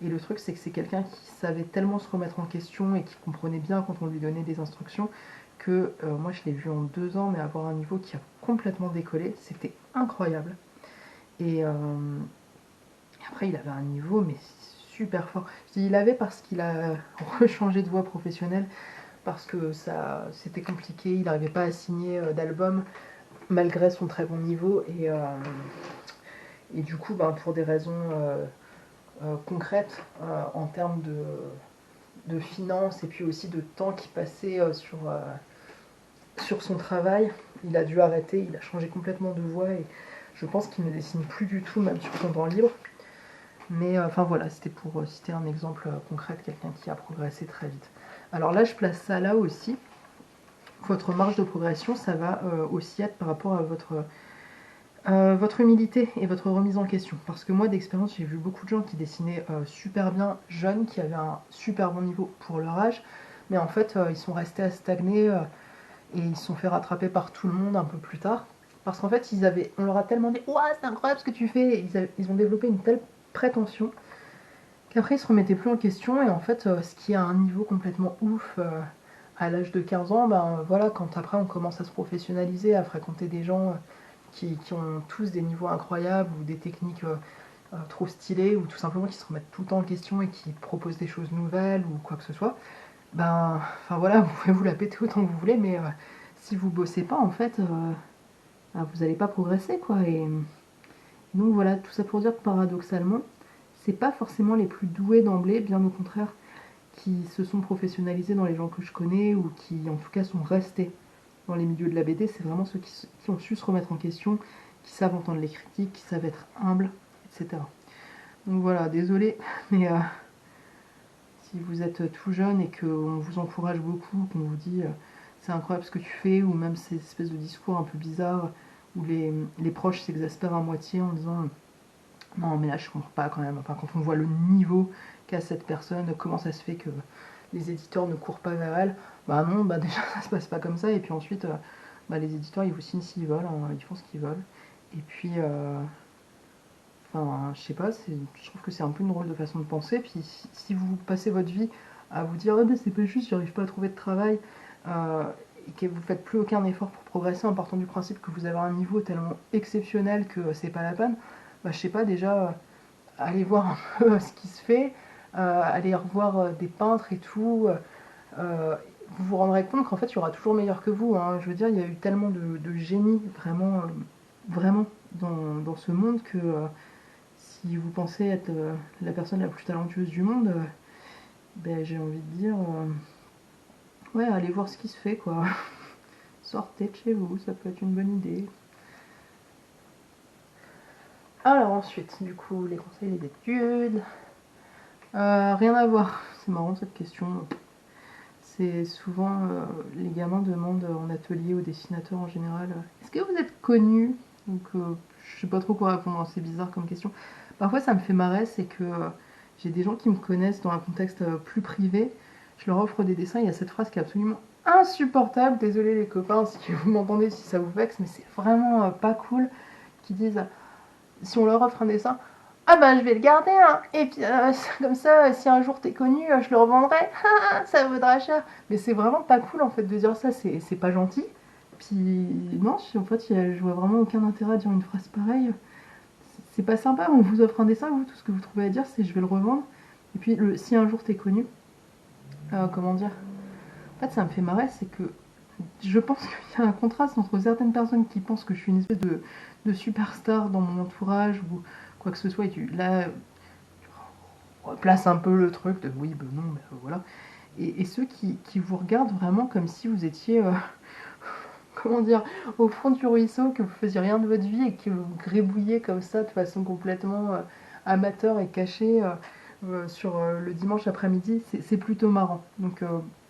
[SPEAKER 1] Et le truc, c'est que c'est quelqu'un qui savait tellement se remettre en question et qui comprenait bien quand on lui donnait des instructions que moi je l'ai vu en 2 ans, mais avoir un niveau qui a complètement décollé, c'était incroyable. Et après, il avait un niveau, mais super fort. Je dis il avait parce qu'il a rechangé de voie professionnelle, parce que ça c'était compliqué, il n'arrivait pas à signer d'album malgré son très bon niveau. Et du coup, pour des raisons concrètes, en termes de finances et puis aussi de temps qu'il passait sur son travail, il a dû arrêter, il a changé complètement de voie. Et Je pense qu'il ne dessine plus du tout, même sur son temps libre. Mais enfin voilà, c'était pour citer un exemple concret de quelqu'un qui a progressé très vite. Alors là, je place ça là aussi. Votre marge de progression, ça va aussi être par rapport à votre humilité et votre remise en question. Parce que moi, d'expérience, j'ai vu beaucoup de gens qui dessinaient super bien jeunes, qui avaient un super bon niveau pour leur âge, mais en fait, ils sont restés à stagner et ils se sont fait rattraper par tout le monde un peu plus tard. Parce qu'en fait, on leur a tellement dit « Ouah, c'est incroyable ce que tu fais !» Ils ont développé une telle prétention qu'après, ils se remettaient plus en question. Et en fait, ce qui a un niveau complètement ouf à l'âge de 15 ans, ben voilà, quand après on commence à se professionnaliser, à fréquenter des gens qui ont tous des niveaux incroyables ou des techniques trop stylées ou tout simplement qui se remettent tout le temps en question et qui proposent des choses nouvelles ou quoi que ce soit, ben, enfin voilà, vous pouvez vous la péter autant que vous voulez, mais si vous bossez pas, en fait, ben, vous n'allez pas progresser, quoi. Et donc voilà, tout ça pour dire que paradoxalement, c'est pas forcément les plus doués d'emblée, bien au contraire, qui se sont professionnalisés dans les gens que je connais ou qui en tout cas sont restés dans les milieux de la BD, c'est vraiment ceux qui ont su se remettre en question, qui savent entendre les critiques, qui savent être humbles, etc. Donc voilà, désolé, mais si vous êtes tout jeune et qu'on vous encourage beaucoup, qu'on vous dit c'est incroyable ce que tu fais, ou même ces espèces de discours un peu bizarres où les proches s'exaspèrent à moitié en disant non mais là je comprends pas quand même, enfin quand on voit le niveau qu'a cette personne, comment ça se fait que les éditeurs ne courent pas vers elle, bah non, bah déjà ça se passe pas comme ça, et puis ensuite bah, les éditeurs ils vous signent s'ils veulent, hein, ils font ce qu'ils veulent, et puis enfin je sais pas, je trouve que c'est un peu une drôle de façon de penser, puis si vous passez votre vie à vous dire ah ben c'est pas juste, j'arrive pas à trouver de travail, et que vous faites plus aucun effort pour progresser en partant du principe que vous avez un niveau tellement exceptionnel que c'est pas la peine, bah je sais pas, déjà aller voir un peu ce qui se fait, aller revoir des peintres et tout, vous vous rendrez compte qu'en fait il y aura toujours meilleur que vous, hein. Je veux dire, il y a eu tellement de génie vraiment, vraiment dans ce monde que si vous pensez être la personne la plus talentueuse du monde, ben, j'ai envie de dire ouais, allez voir ce qui se fait, quoi. Sortez de chez vous, ça peut être une bonne idée. Alors ensuite, du coup, les conseils des études. Rien à voir, c'est marrant cette question. C'est souvent, les gamins demandent en atelier aux dessinateurs en général est-ce que vous êtes connu? Donc je sais pas trop quoi répondre, hein, c'est bizarre comme question. Parfois ça me fait marrer, c'est que j'ai des gens qui me connaissent dans un contexte plus privé, je leur offre des dessins, il y a cette phrase qui est absolument insupportable, désolé les copains si vous m'entendez, si ça vous vexe, mais c'est vraiment pas cool, qui disent si on leur offre un dessin, ah bah je vais le garder, hein. Et puis comme ça, si un jour t'es connu, je le revendrai, ça vaudra cher. Mais c'est vraiment pas cool en fait de dire ça, c'est pas gentil. Puis non, en fait, je vois vraiment aucun intérêt à dire une phrase pareille. C'est pas sympa, on vous offre un dessin, vous, tout ce que vous trouvez à dire, c'est je vais le revendre. Et puis si un jour t'es connu, comment dire, en fait ça me fait marrer, c'est que je pense qu'il y a un contraste entre certaines personnes qui pensent que je suis une espèce de superstar dans mon entourage ou quoi que ce soit, et là, tu replaces un peu le truc de oui, ben non, mais voilà. Et ceux qui vous regardent vraiment comme si vous étiez, comment dire, au fond du ruisseau, que vous faisiez rien de votre vie et que vous grébouillez comme ça de façon complètement amateur et cachée sur le dimanche après-midi, c'est plutôt marrant. Donc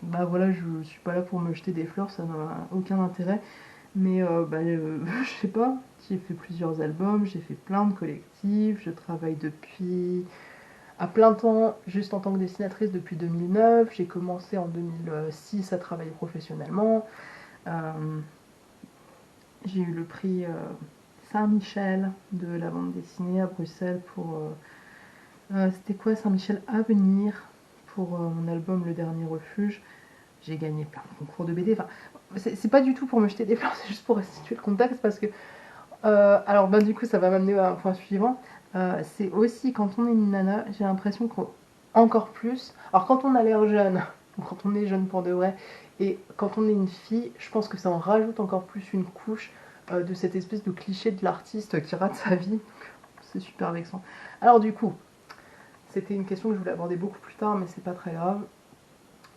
[SPEAKER 1] bah voilà, je suis pas là pour me jeter des fleurs, ça n'a aucun intérêt. Mais bah, je sais pas, j'ai fait plusieurs albums, j'ai fait plein de collectifs, je travaille depuis à plein temps, juste en tant que dessinatrice depuis 2009. J'ai commencé en 2006 à travailler professionnellement. J'ai eu le prix Saint-Michel de la bande dessinée à Bruxelles pour... c'était quoi Saint-Michel à venir pour mon album Le Dernier Refuge. J'ai gagné plein de concours de BD. Enfin, c'est pas du tout pour me jeter des fleurs, c'est juste pour restituer le contexte parce que... alors ben, du coup ça va m'amener à un point suivant. C'est aussi quand on est une nana, j'ai l'impression qu'encore plus... Alors quand on a l'air jeune, ou quand on est jeune pour de vrai, et quand on est une fille, je pense que ça en rajoute encore plus une couche de cette espèce de cliché de l'artiste qui rate sa vie. C'est super vexant. Alors du coup, c'était une question que je voulais aborder beaucoup plus tard, mais c'est pas très grave.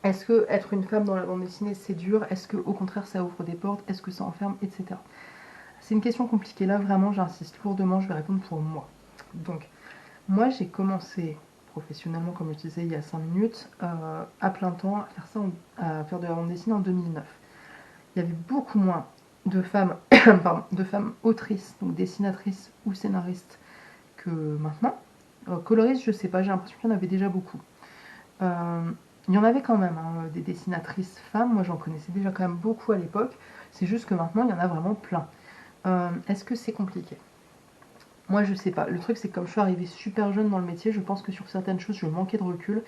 [SPEAKER 1] Est-ce que être une femme dans la bande dessinée c'est dur? Est-ce que au contraire ça ouvre des portes? Est-ce que ça enferme? Etc. C'est une question compliquée là, vraiment, j'insiste lourdement, je vais répondre pour moi. Donc, moi j'ai commencé professionnellement, comme je disais il y a 5 minutes, à plein temps, à faire ça, à faire de la bande dessinée en 2009. Il y avait beaucoup moins de femmes, pardon, de femmes autrices, donc dessinatrices ou scénaristes que maintenant. Coloristes, je sais pas, j'ai l'impression qu'il y en avait déjà beaucoup. Il y en avait quand même, hein, des dessinatrices femmes, moi j'en connaissais déjà quand même beaucoup à l'époque, c'est juste que maintenant il y en a vraiment plein. Est-ce que c'est compliqué? Moi je sais pas, le truc c'est que comme je suis arrivée super jeune dans le métier, je pense que sur certaines choses je manquais de recul,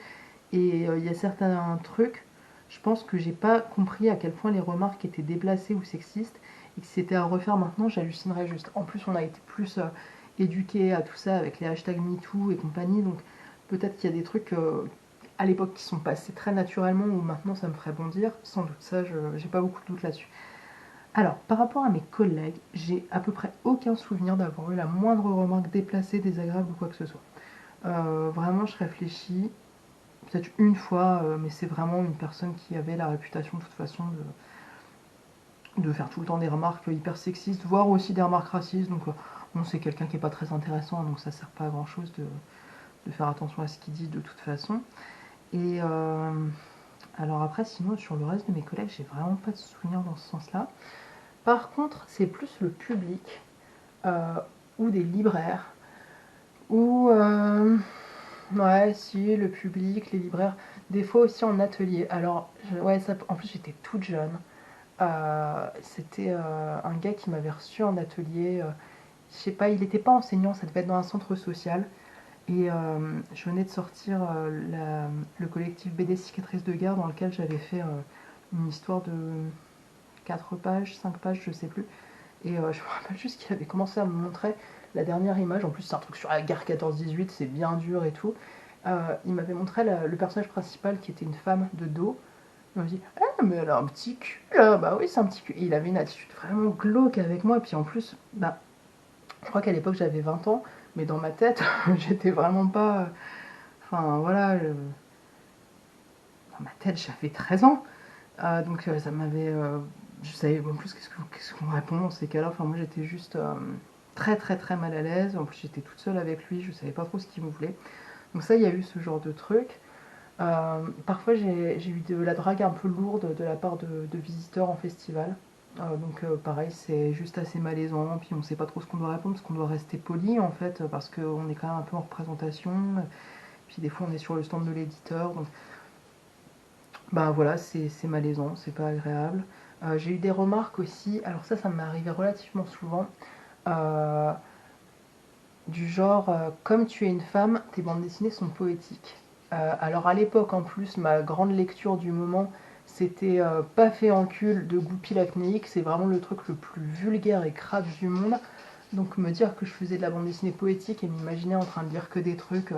[SPEAKER 1] et il y a certains trucs, je pense que j'ai pas compris à quel point les remarques étaient déplacées ou sexistes, et que si c'était à refaire maintenant, j'hallucinerais juste. En plus, on a été plus éduqués à tout ça avec les hashtags MeToo et compagnie, donc peut-être qu'il y a des trucs à l'époque qui sont passés très naturellement, ou maintenant ça me ferait bondir, sans doute, ça j'ai pas beaucoup de doute là-dessus. Alors, par rapport à mes collègues, j'ai à peu près aucun souvenir d'avoir eu la moindre remarque déplacée, désagréable ou quoi que ce soit. Vraiment, je réfléchis, peut-être une fois, mais c'est vraiment une personne qui avait la réputation de toute façon de faire tout le temps des remarques hyper sexistes, voire aussi des remarques racistes, donc bon, c'est quelqu'un qui est pas très intéressant, donc ça sert pas à grand chose de faire attention à ce qu'il dit de toute façon. Et alors après, sinon, sur le reste de mes collègues, j'ai vraiment pas de souvenirs dans ce sens-là. Par contre, c'est plus le public, ou des libraires, ou ouais, si, le public, les libraires, des fois aussi en atelier. Alors, ouais, ça, en plus j'étais toute jeune. C'était un gars qui m'avait reçu en atelier. Je sais pas, il n'était pas enseignant, ça devait être dans un centre social. Et je venais de sortir le collectif BD Cicatrices de guerre, dans lequel j'avais fait une histoire de 4 pages, 5 pages, je sais plus. Et je me rappelle juste qu'il avait commencé à me montrer la dernière image. En plus, c'est un truc sur la guerre 14-18, c'est bien dur et tout. Il m'avait montré le personnage principal qui était une femme de dos. Il m'a dit ah, mais elle a un petit cul là. Bah oui, c'est un petit cul. Et il avait une attitude vraiment glauque avec moi. Et puis en plus, bah, je crois qu'à l'époque j'avais 20 ans, mais dans ma tête, j'étais vraiment pas. Enfin voilà, dans ma tête j'avais 13 ans. Donc ça m'avait. Je savais en plus qu'est-ce qu'on répond dans ces cas-là. Enfin, moi j'étais juste très très très mal à l'aise. En plus, j'étais toute seule avec lui, je savais pas trop ce qu'il me voulait. Donc, ça, il y a eu ce genre de truc. Parfois, j'ai eu de la drague un peu lourde de la part de visiteurs en festival. Donc, pareil, c'est juste assez malaisant. Puis, on sait pas trop ce qu'on doit répondre parce qu'on doit rester poli en fait, parce qu'on est quand même un peu en représentation. Puis, des fois, on est sur le stand de l'éditeur. Donc, bah voilà, c'est malaisant, c'est pas agréable. J'ai eu des remarques aussi, alors ça m'est arrivé relativement souvent, euh, du genre comme tu es une femme, tes bandes dessinées sont poétiques. Alors à l'époque en plus, ma grande lecture du moment, c'était Pas fait en cul de Goupil Acnéique, c'est vraiment le truc le plus vulgaire et crade du monde. Donc me dire que je faisais de la bande dessinée poétique et m'imaginer en train de lire que des trucs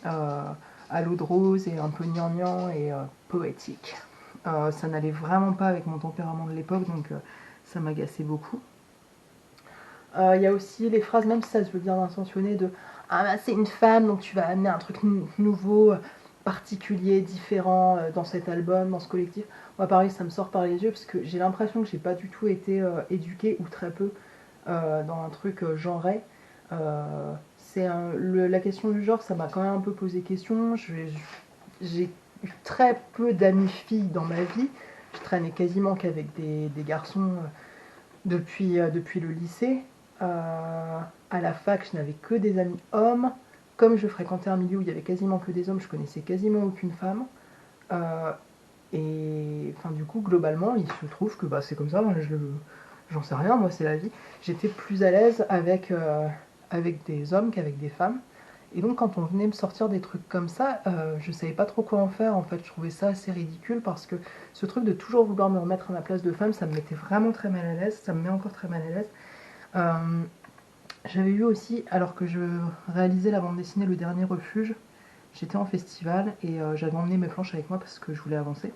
[SPEAKER 1] euh, à l'eau de rose et un peu gnangnan et poétique. Ça n'allait vraiment pas avec mon tempérament de l'époque, donc ça m'agaçait beaucoup. Il y a aussi les phrases, même si ça se veut bien intentionné, de ah bah c'est une femme, donc tu vas amener un truc nouveau, particulier, différent dans cet album, dans ce collectif. Moi pareil, ça me sort par les yeux parce que j'ai l'impression que j'ai pas du tout été éduquée, ou très peu, dans un truc genré. La question du genre, ça m'a quand même un peu posé question. J'ai eu très peu d'amis filles dans ma vie. Je traînais quasiment qu'avec des garçons depuis le lycée. À la fac, je n'avais que des amis hommes. Comme je fréquentais un milieu où il y avait quasiment que des hommes, je connaissais quasiment aucune femme. Euh, et enfin, du coup, globalement, il se trouve que bah, c'est comme ça. J'en sais rien, moi, c'est la vie. J'étais plus à l'aise avec des hommes qu'avec des femmes. Et donc, quand on venait me sortir des trucs comme ça, je savais pas trop quoi en faire. En fait, je trouvais ça assez ridicule parce que ce truc de toujours vouloir me remettre à ma place de femme, ça me mettait vraiment très mal à l'aise. Ça me met encore très mal à l'aise. Euh, J'avais eu aussi, alors que je réalisais la bande dessinée Le Dernier Refuge, j'étais en festival et j'avais emmené mes planches avec moi parce que je voulais avancer.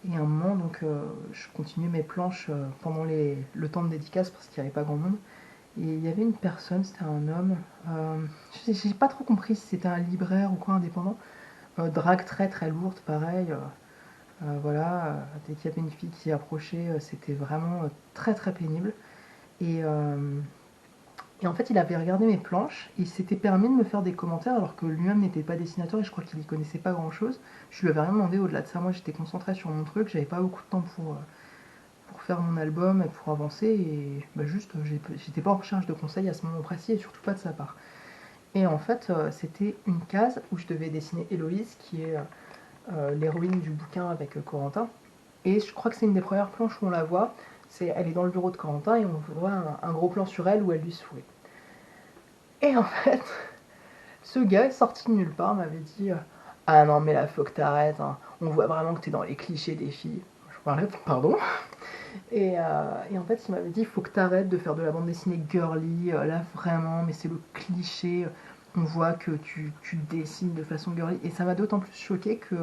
[SPEAKER 1] Et à un moment, donc, je continuais mes planches pendant le temps de dédicace parce qu'il n'y avait pas grand monde. Et il y avait une personne, c'était un homme, j'ai pas trop compris si c'était un libraire ou quoi, indépendant. Drague très très lourde, pareil. Voilà, dès qu'il y avait une fille qui approchait, c'était vraiment très très pénible. Et en fait, il avait regardé mes planches, et il s'était permis de me faire des commentaires alors que lui-même n'était pas dessinateur et je crois qu'il y connaissait pas grand-chose. Je lui avais rien demandé au-delà de ça. Moi, j'étais concentrée sur mon truc, j'avais pas beaucoup de temps pour faire mon album et pour avancer. Et bah, juste, j'étais pas en recherche de conseils à ce moment précis et surtout pas de sa part. Et en fait, c'était une case où je devais dessiner Héloïse, qui est l'héroïne du bouquin avec Corentin. Et je crois que c'est une des premières planches où on la voit. Elle est dans le bureau de Corentin et on voit un gros plan sur elle où elle lui sourit. Et en fait, ce gars, sorti de nulle part, m'avait dit ah non, mais là, faut que t'arrêtes. Hein. On voit vraiment que t'es dans les clichés des filles. Je parlais, pardon. Et en fait, il m'avait dit faut que t'arrêtes de faire de la bande dessinée girly. Là, vraiment, mais c'est le cliché. On voit que tu dessines de façon girly. Et ça m'a d'autant plus choqué que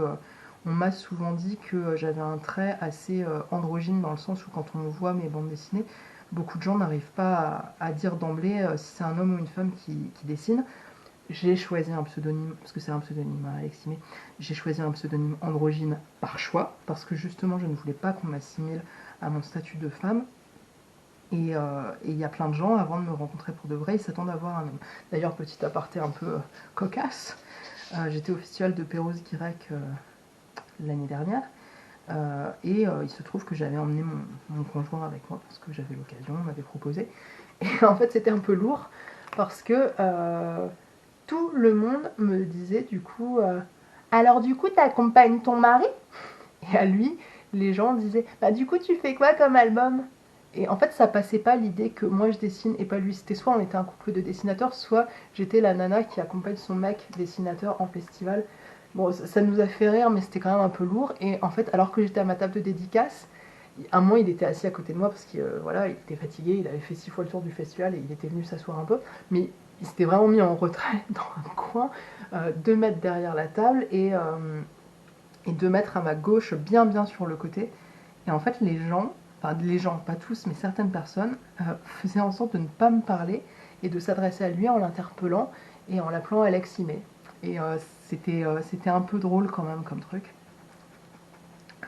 [SPEAKER 1] on m'a souvent dit que j'avais un trait assez androgyne dans le sens où quand on voit mes bandes dessinées, beaucoup de gens n'arrivent pas à dire d'emblée si c'est un homme ou une femme qui dessine. J'ai choisi un pseudonyme, parce que c'est un pseudonyme, hein, Aleximé. J'ai choisi un pseudonyme androgyne par choix, parce que justement je ne voulais pas qu'on m'assimile à mon statut de femme. Et il y a plein de gens, avant de me rencontrer pour de vrai, ils s'attendent à voir un homme. D'ailleurs, petit aparté un peu cocasse, j'étais au festival de Pérouse-Guirec l'année dernière, et il se trouve que j'avais emmené mon conjoint avec moi, parce que j'avais l'occasion, on m'avait proposé. Et en fait, c'était un peu lourd, parce que tout le monde me disait du coup alors du coup t'accompagnes ton mari? Et à lui, les gens disaient bah du coup tu fais quoi comme album? Et en fait ça passait pas l'idée que moi je dessine et pas lui. C'était soit on était un couple de dessinateurs, soit j'étais la nana qui accompagne son mec dessinateur en festival. Bon, ça nous a fait rire, mais c'était quand même un peu lourd. Et en fait, alors que j'étais à ma table de dédicace, un moment il était assis à côté de moi parce qu'il voilà, il était fatigué, il avait fait 6 fois le tour du festival et il était venu s'asseoir un peu. Mais il s'était vraiment mis en retrait dans un coin, 2 mètres derrière la table et 2 mètres à ma gauche, bien sur le côté. Et en fait, les gens, pas tous, mais certaines personnes, faisaient en sorte de ne pas me parler et de s'adresser à lui en l'interpellant et en l'appelant Aleximé. Et c'était un peu drôle quand même comme truc.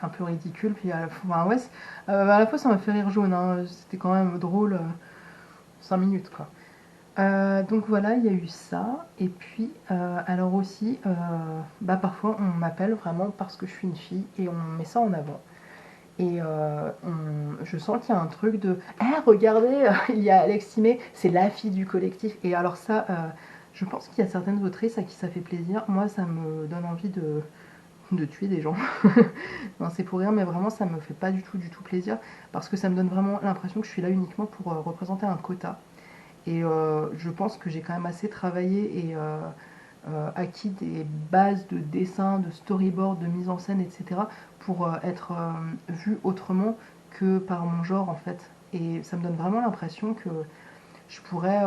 [SPEAKER 1] Un peu ridicule, puis à la fois, ouais, à la fois ça m'a fait rire jaune, hein. C'était quand même drôle, 5 minutes quoi. Donc voilà, il y a eu ça. Et puis, alors aussi, bah parfois on m'appelle vraiment parce que je suis une fille et on met ça en avant. Et je sens qu'il y a un truc de ah, regardez, il y a Aleximé, c'est la fille du collectif. Et alors, ça, je pense qu'il y a certaines autrices à qui ça fait plaisir. Moi, ça me donne envie de tuer des gens. Non, c'est pour rire, mais vraiment, ça me fait pas du tout plaisir parce que ça me donne vraiment l'impression que je suis là uniquement pour représenter un quota. Et je pense que j'ai quand même assez travaillé et acquis des bases de dessin, de storyboard, de mise en scène, etc. pour être vue autrement que par mon genre en fait. Et ça me donne vraiment l'impression que je pourrais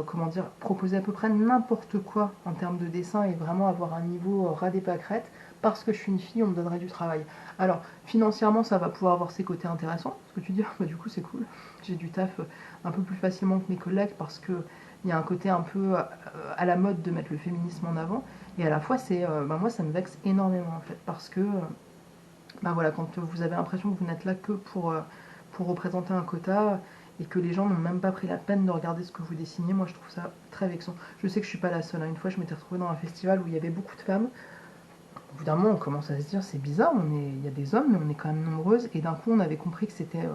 [SPEAKER 1] comment dire, proposer à peu près n'importe quoi en termes de dessin et vraiment avoir un niveau ras des pâquerettes. Parce que je suis une fille, on me donnerait du travail. Alors, financièrement, ça va pouvoir avoir ses côtés intéressants, parce que tu dis, ah, bah, du coup, c'est cool. J'ai du taf un peu plus facilement que mes collègues, parce qu'il y a un côté un peu à la mode de mettre le féminisme en avant. Et à la fois, bah, moi, ça me vexe énormément, en fait, parce que, bah, voilà, quand vous avez l'impression que vous n'êtes là que pour représenter un quota, et que les gens n'ont même pas pris la peine de regarder ce que vous dessinez, moi je trouve ça très vexant. Je sais que je suis pas la seule, hein. Une fois je m'étais retrouvée dans un festival où il y avait beaucoup de femmes. Au bout d'un moment on commence à se dire c'est bizarre, il y a des hommes mais on est quand même nombreuses, et d'un coup on avait compris que c'était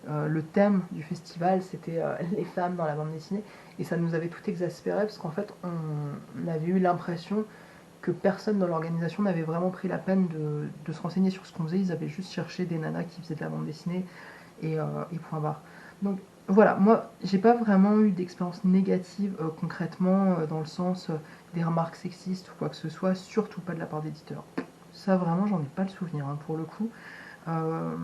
[SPEAKER 1] le thème du festival, c'était les femmes dans la bande dessinée, et ça nous avait tout exaspéré parce qu'en fait on avait eu l'impression que personne dans l'organisation n'avait vraiment pris la peine de se renseigner sur ce qu'on faisait. Ils avaient juste cherché des nanas qui faisaient de la bande dessinée et point barre. Donc voilà, moi j'ai pas vraiment eu d'expérience négative concrètement dans le sens des remarques sexistes ou quoi que ce soit, surtout pas de la part d'éditeurs. Ça vraiment j'en ai pas le souvenir hein, pour le coup. Euh,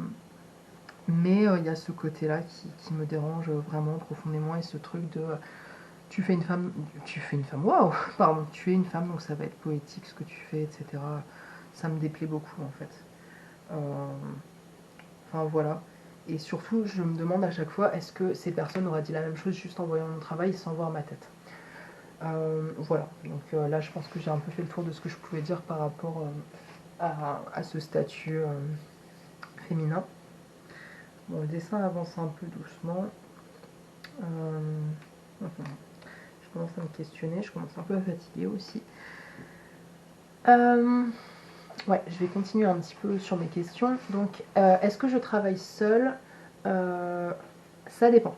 [SPEAKER 1] mais il y a ce côté-là qui me dérange vraiment profondément, et ce truc de tu fais une femme, waouh, pardon, tu es une femme donc ça va être poétique ce que tu fais, etc. Ça me déplaît beaucoup en fait. Euh, Enfin voilà. Et surtout, je me demande à chaque fois, est-ce que ces personnes auraient dit la même chose juste en voyant mon travail sans voir ma tête? Voilà. Donc là, je pense que j'ai un peu fait le tour de ce que je pouvais dire par rapport à ce statut féminin. Bon, le dessin avance un peu doucement. Je commence à me questionner, je commence un peu à fatiguer aussi. Ouais, je vais continuer un petit peu sur mes questions. Donc, est-ce que je travaille seule? Ça dépend.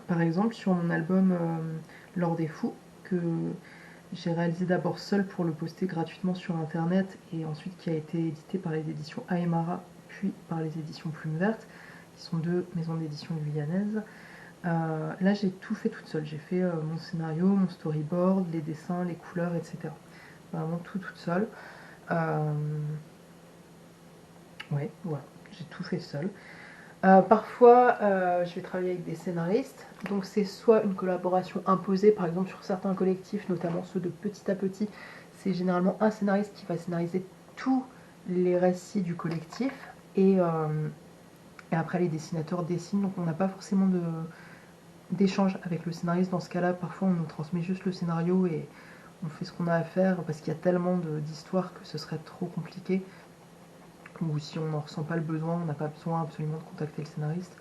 [SPEAKER 1] Par exemple, sur mon album L'Or des Fous, que j'ai réalisé d'abord seule pour le poster gratuitement sur internet et ensuite qui a été édité par les éditions Aemara puis par les éditions Plume Verte, qui sont deux maisons d'édition guyanaises. Là, j'ai tout fait toute seule. J'ai fait mon scénario, mon storyboard, les dessins, les couleurs, etc. Vraiment tout toute seule. Ouais, voilà, j'ai tout fait seule. Parfois, je vais travailler avec des scénaristes, donc c'est soit une collaboration imposée, par exemple sur certains collectifs, notamment ceux de Petit à Petit, c'est généralement un scénariste qui va scénariser tous les récits du collectif, et après les dessinateurs dessinent, donc on n'a pas forcément d'échange avec le scénariste. Dans ce cas-là, parfois on nous transmet juste le scénario et on fait ce qu'on a à faire, parce qu'il y a tellement d'histoires que ce serait trop compliqué, ou si on n'en ressent pas le besoin, on n'a pas besoin absolument de contacter le scénariste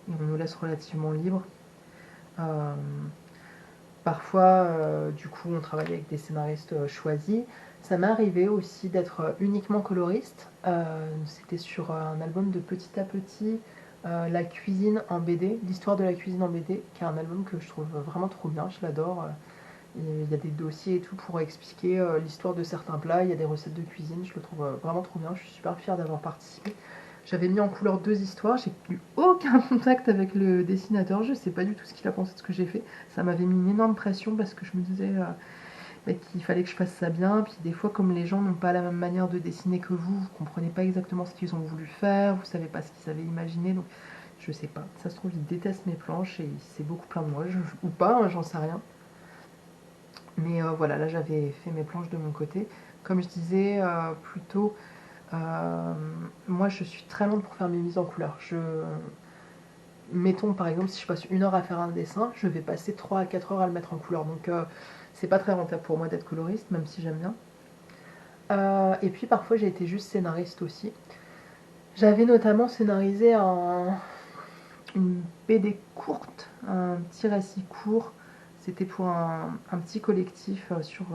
[SPEAKER 1] et on nous laisse relativement libre. Parfois, du coup, on travaille avec des scénaristes choisis. Ça m'est arrivé aussi d'être uniquement coloriste. C'était sur un album de Petit à Petit, La cuisine en BD, l'histoire de la cuisine en BD, qui est un album que je trouve vraiment trop bien, je l'adore. Il y a des dossiers et tout pour expliquer l'histoire de certains plats, il y a des recettes de cuisine, je le trouve vraiment trop bien, je suis super fière d'avoir participé. J'avais mis en couleur 2 histoires, j'ai eu aucun contact avec le dessinateur, je sais pas du tout ce qu'il a pensé de ce que j'ai fait. Ça m'avait mis une énorme pression parce que je me disais qu'il fallait que je fasse ça bien, puis des fois comme les gens n'ont pas la même manière de dessiner que vous comprenez pas exactement ce qu'ils ont voulu faire, vous savez pas ce qu'ils avaient imaginé, donc je sais pas. Ça se trouve, ils détestent mes planches et il s'est beaucoup plaint de moi, ou pas, hein, j'en sais rien. Mais voilà, là j'avais fait mes planches de mon côté. Comme je disais plus tôt, moi je suis très lente pour faire mes mises en couleur. Mettons par exemple, si je passe 1 heure à faire un dessin, je vais passer 3 à 4 heures à le mettre en couleur. Donc c'est pas très rentable pour moi d'être coloriste, même si j'aime bien. Et puis parfois j'ai été juste scénariste aussi. J'avais notamment scénarisé une BD courte, un petit récit court. C'était pour un petit collectif sur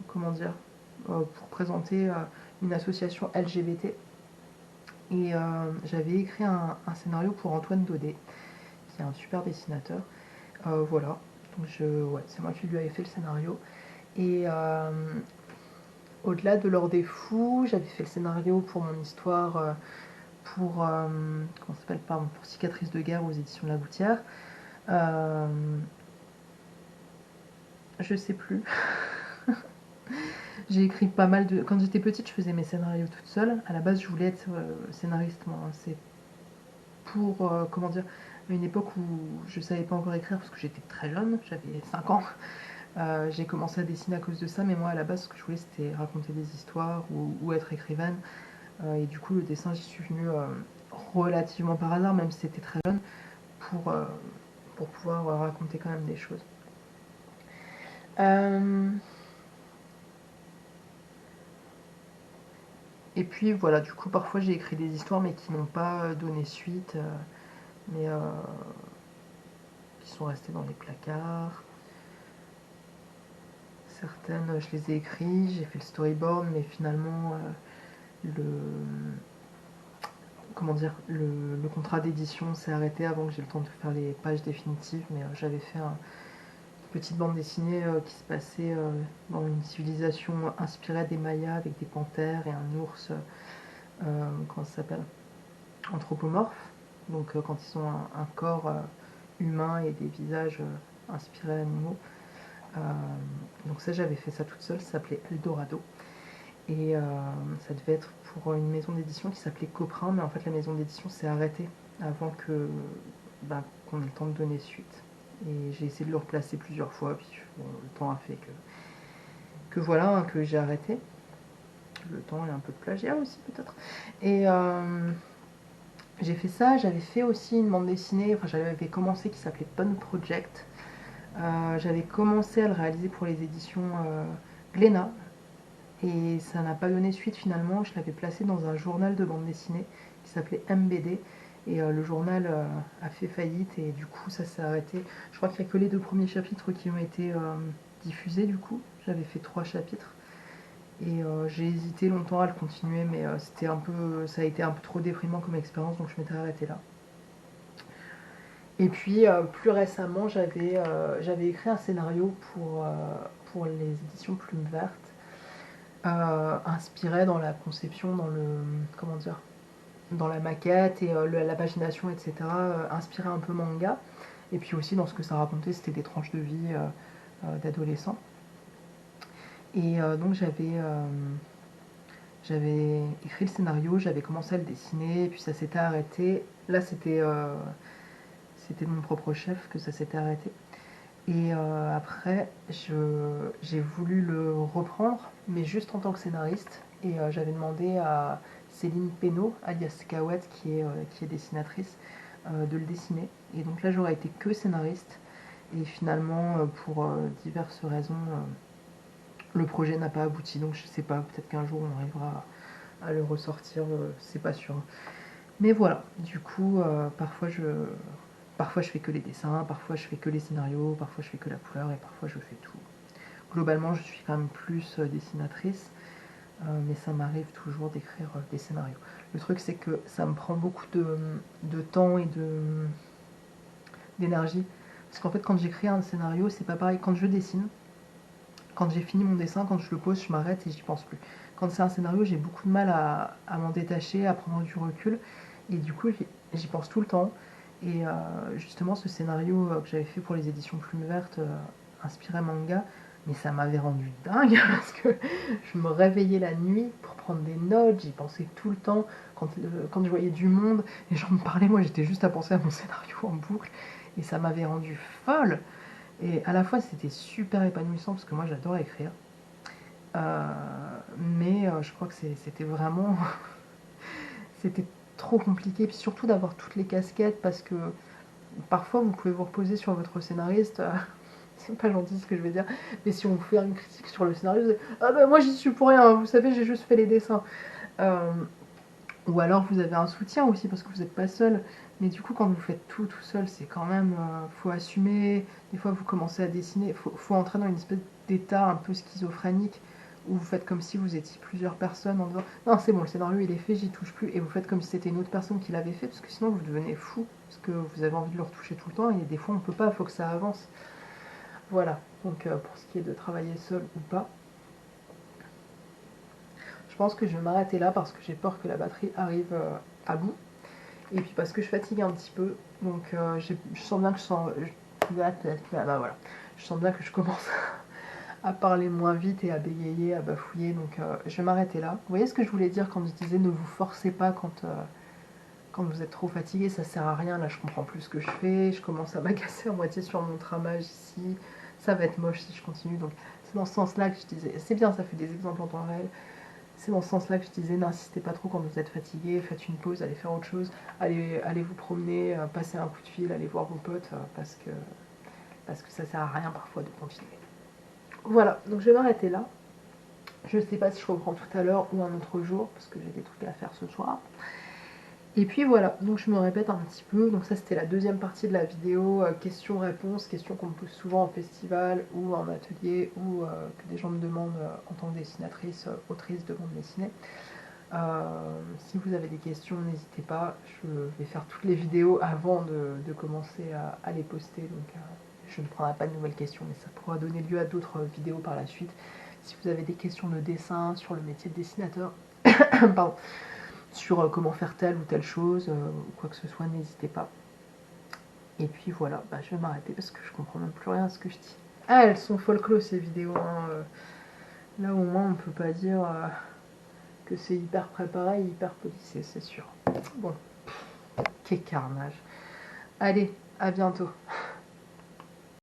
[SPEAKER 1] comment dire, pour présenter une association LGBT. Et j'avais écrit un scénario pour Antoine Daudet, qui est un super dessinateur. Voilà, donc ouais, c'est moi qui lui avais fait le scénario. Et au-delà de L'Or des Fous, j'avais fait le scénario pour mon histoire, pour, comment ça s'appelle, pardon, pour Cicatrices de guerre aux éditions La Gouttière. Je sais plus. J'ai écrit pas mal de. Quand j'étais petite, je faisais mes scénarios toute seule. À la base, je voulais être scénariste, moi. C'est pour, comment dire, une époque où je savais pas encore écrire parce que j'étais très jeune, j'avais 5 ans. J'ai commencé à dessiner à cause de ça, mais moi, à la base, ce que je voulais, c'était raconter des histoires ou être écrivaine. Et du coup, le dessin, j'y suis venue relativement par hasard, même si c'était très jeune, pour, euh, pour pouvoir raconter quand même des choses. Et puis voilà, du coup, parfois j'ai écrit des histoires, mais qui n'ont pas donné suite, mais qui sont restées dans les placards. Certaines, je les ai écrites, j'ai fait le storyboard, mais finalement, le, comment dire, le contrat d'édition s'est arrêté avant que j'ai le temps de faire les pages définitives, mais j'avais fait une petite bande dessinée qui se passait dans une civilisation inspirée des Mayas avec des panthères et un ours, comment ça s'appelle, anthropomorphe. Donc quand ils ont un corps humain et des visages inspirés d'animaux. Donc ça, j'avais fait ça toute seule, ça s'appelait Eldorado. Et ça devait être pour une maison d'édition qui s'appelait Coprin, mais en fait la maison d'édition s'est arrêtée avant qu'on ait le temps de donner suite. Et j'ai essayé de le replacer plusieurs fois, puis bon, le temps a fait que voilà, hein, que j'ai arrêté. Le temps et un peu de plagiat aussi peut-être. Et j'ai fait ça, j'avais fait aussi une bande dessinée, enfin j'avais commencé, qui s'appelait Pun Project. J'avais commencé à le réaliser pour les éditions Glénat. Et ça n'a pas donné suite finalement, je l'avais placé dans un journal de bande dessinée qui s'appelait MBD. Et le journal a fait faillite et du coup ça s'est arrêté. Je crois qu'il n'y a que les 2 premiers chapitres qui ont été diffusés du coup. J'avais fait 3 chapitres. Et j'ai hésité longtemps à le continuer, mais ça a été un peu trop déprimant comme expérience, donc je m'étais arrêtée là. Et puis plus récemment, j'avais écrit un scénario pour les éditions Plume Verte, inspiré dans la conception, comment dire, dans la maquette et la pagination, etc. Inspiré un peu manga. Et puis aussi dans ce que ça racontait, c'était des tranches de vie d'adolescents. Et donc j'avais écrit le scénario, j'avais commencé à le dessiner, puis ça s'était arrêté. Là, c'était mon propre chef que ça s'était arrêté. Et après, j'ai voulu le reprendre, mais juste en tant que scénariste. Et j'avais demandé à Céline Pénaud, alias Kawet, qui est dessinatrice, de le dessiner. Et donc là, j'aurais été que scénariste. Et finalement, pour diverses raisons, le projet n'a pas abouti. Donc je sais pas, peut-être qu'un jour on arrivera à le ressortir, c'est pas sûr. Mais voilà, du coup, parfois je fais que les dessins, parfois je fais que les scénarios, parfois je fais que la couleur et parfois je fais tout. Globalement, je suis quand même plus dessinatrice, mais ça m'arrive toujours d'écrire des scénarios. Le truc, c'est que ça me prend beaucoup de temps et d'énergie. Parce qu'en fait, quand j'écris un scénario, c'est pas pareil. Quand je dessine, quand j'ai fini mon dessin, quand je le pose, je m'arrête et j'y pense plus. Quand c'est un scénario, j'ai beaucoup de mal à m'en détacher, à prendre du recul. Et du coup, j'y pense tout le temps. Et justement, ce scénario que j'avais fait pour les éditions Plume Verte, inspiré manga, mais ça m'avait rendu dingue parce que je me réveillais la nuit pour prendre des notes, j'y pensais tout le temps. Quand je voyais du monde, les gens me parlaient, moi j'étais juste à penser à mon scénario en boucle. Et ça m'avait rendu folle. Et à la fois, c'était super épanouissant parce que moi j'adore écrire. Mais je crois que c'était vraiment. C'était trop compliqué. Puis surtout d'avoir toutes les casquettes parce que parfois vous pouvez vous reposer sur votre scénariste. C'est pas gentil ce que je vais dire, mais si on vous fait une critique sur le scénario, vous dites, ah bah moi j'y suis pour rien, vous savez, j'ai juste fait les dessins. Ou alors vous avez un soutien aussi parce que vous n'êtes pas seul. Mais du coup, quand vous faites tout seul, c'est quand même. Faut assumer. Des fois, vous commencez à dessiner. Faut entrer dans une espèce d'état un peu schizophrénique où vous faites comme si vous étiez plusieurs personnes en disant non, c'est bon, le scénario il est fait, j'y touche plus. Et vous faites comme si c'était une autre personne qui l'avait fait parce que sinon vous devenez fou parce que vous avez envie de le retoucher tout le temps et des fois on peut pas, il faut que ça avance. Voilà. Donc pour ce qui est de travailler seul ou pas. Je pense que je vais m'arrêter là parce que j'ai peur que la batterie arrive à bout. Et puis parce que je fatigue un petit peu. Donc je sens bien que voilà. Je sens bien que je commence à parler moins vite et à bégayer, à bafouiller. Donc je vais m'arrêter là. Vous voyez ce que je voulais dire quand je disais ne vous forcez pas quand vous êtes trop fatigué, ça sert à rien. Là je comprends plus ce que je fais. Je commence à m'agacer à moitié sur mon tramage ici. Ça va être moche si je continue. Donc c'est dans ce sens-là que je disais. C'est bien, ça fait des exemples en temps réel. C'est dans ce sens-là que je disais, n'insistez pas trop quand vous êtes fatigué, faites une pause, allez faire autre chose, allez vous promener, passez un coup de fil, allez voir vos potes, parce que ça sert à rien parfois de continuer. Voilà, donc je vais m'arrêter là. Je ne sais pas si je reprends tout à l'heure ou un autre jour, parce que j'ai des trucs à faire ce soir. Et puis voilà, donc je me répète un petit peu, donc ça c'était la deuxième partie de la vidéo, questions-réponses, questions qu'on me pose souvent en festival ou en atelier, ou que des gens me demandent en tant que dessinatrice, autrice de bande dessinée. Si vous avez des questions, n'hésitez pas, je vais faire toutes les vidéos avant de commencer à les poster, donc je ne prendrai pas de nouvelles questions, mais ça pourra donner lieu à d'autres vidéos par la suite. Si vous avez des questions de dessin, sur le métier de dessinateur, pardon, sur comment faire telle ou telle chose, ou quoi que ce soit, n'hésitez pas. Et puis voilà, je vais m'arrêter parce que je comprends même plus rien à ce que je dis. Ah, elles sont folklore ces vidéos, hein. Là au moins on peut pas dire que c'est hyper préparé et hyper policé, c'est sûr. Bon, quel carnage. Allez, à bientôt.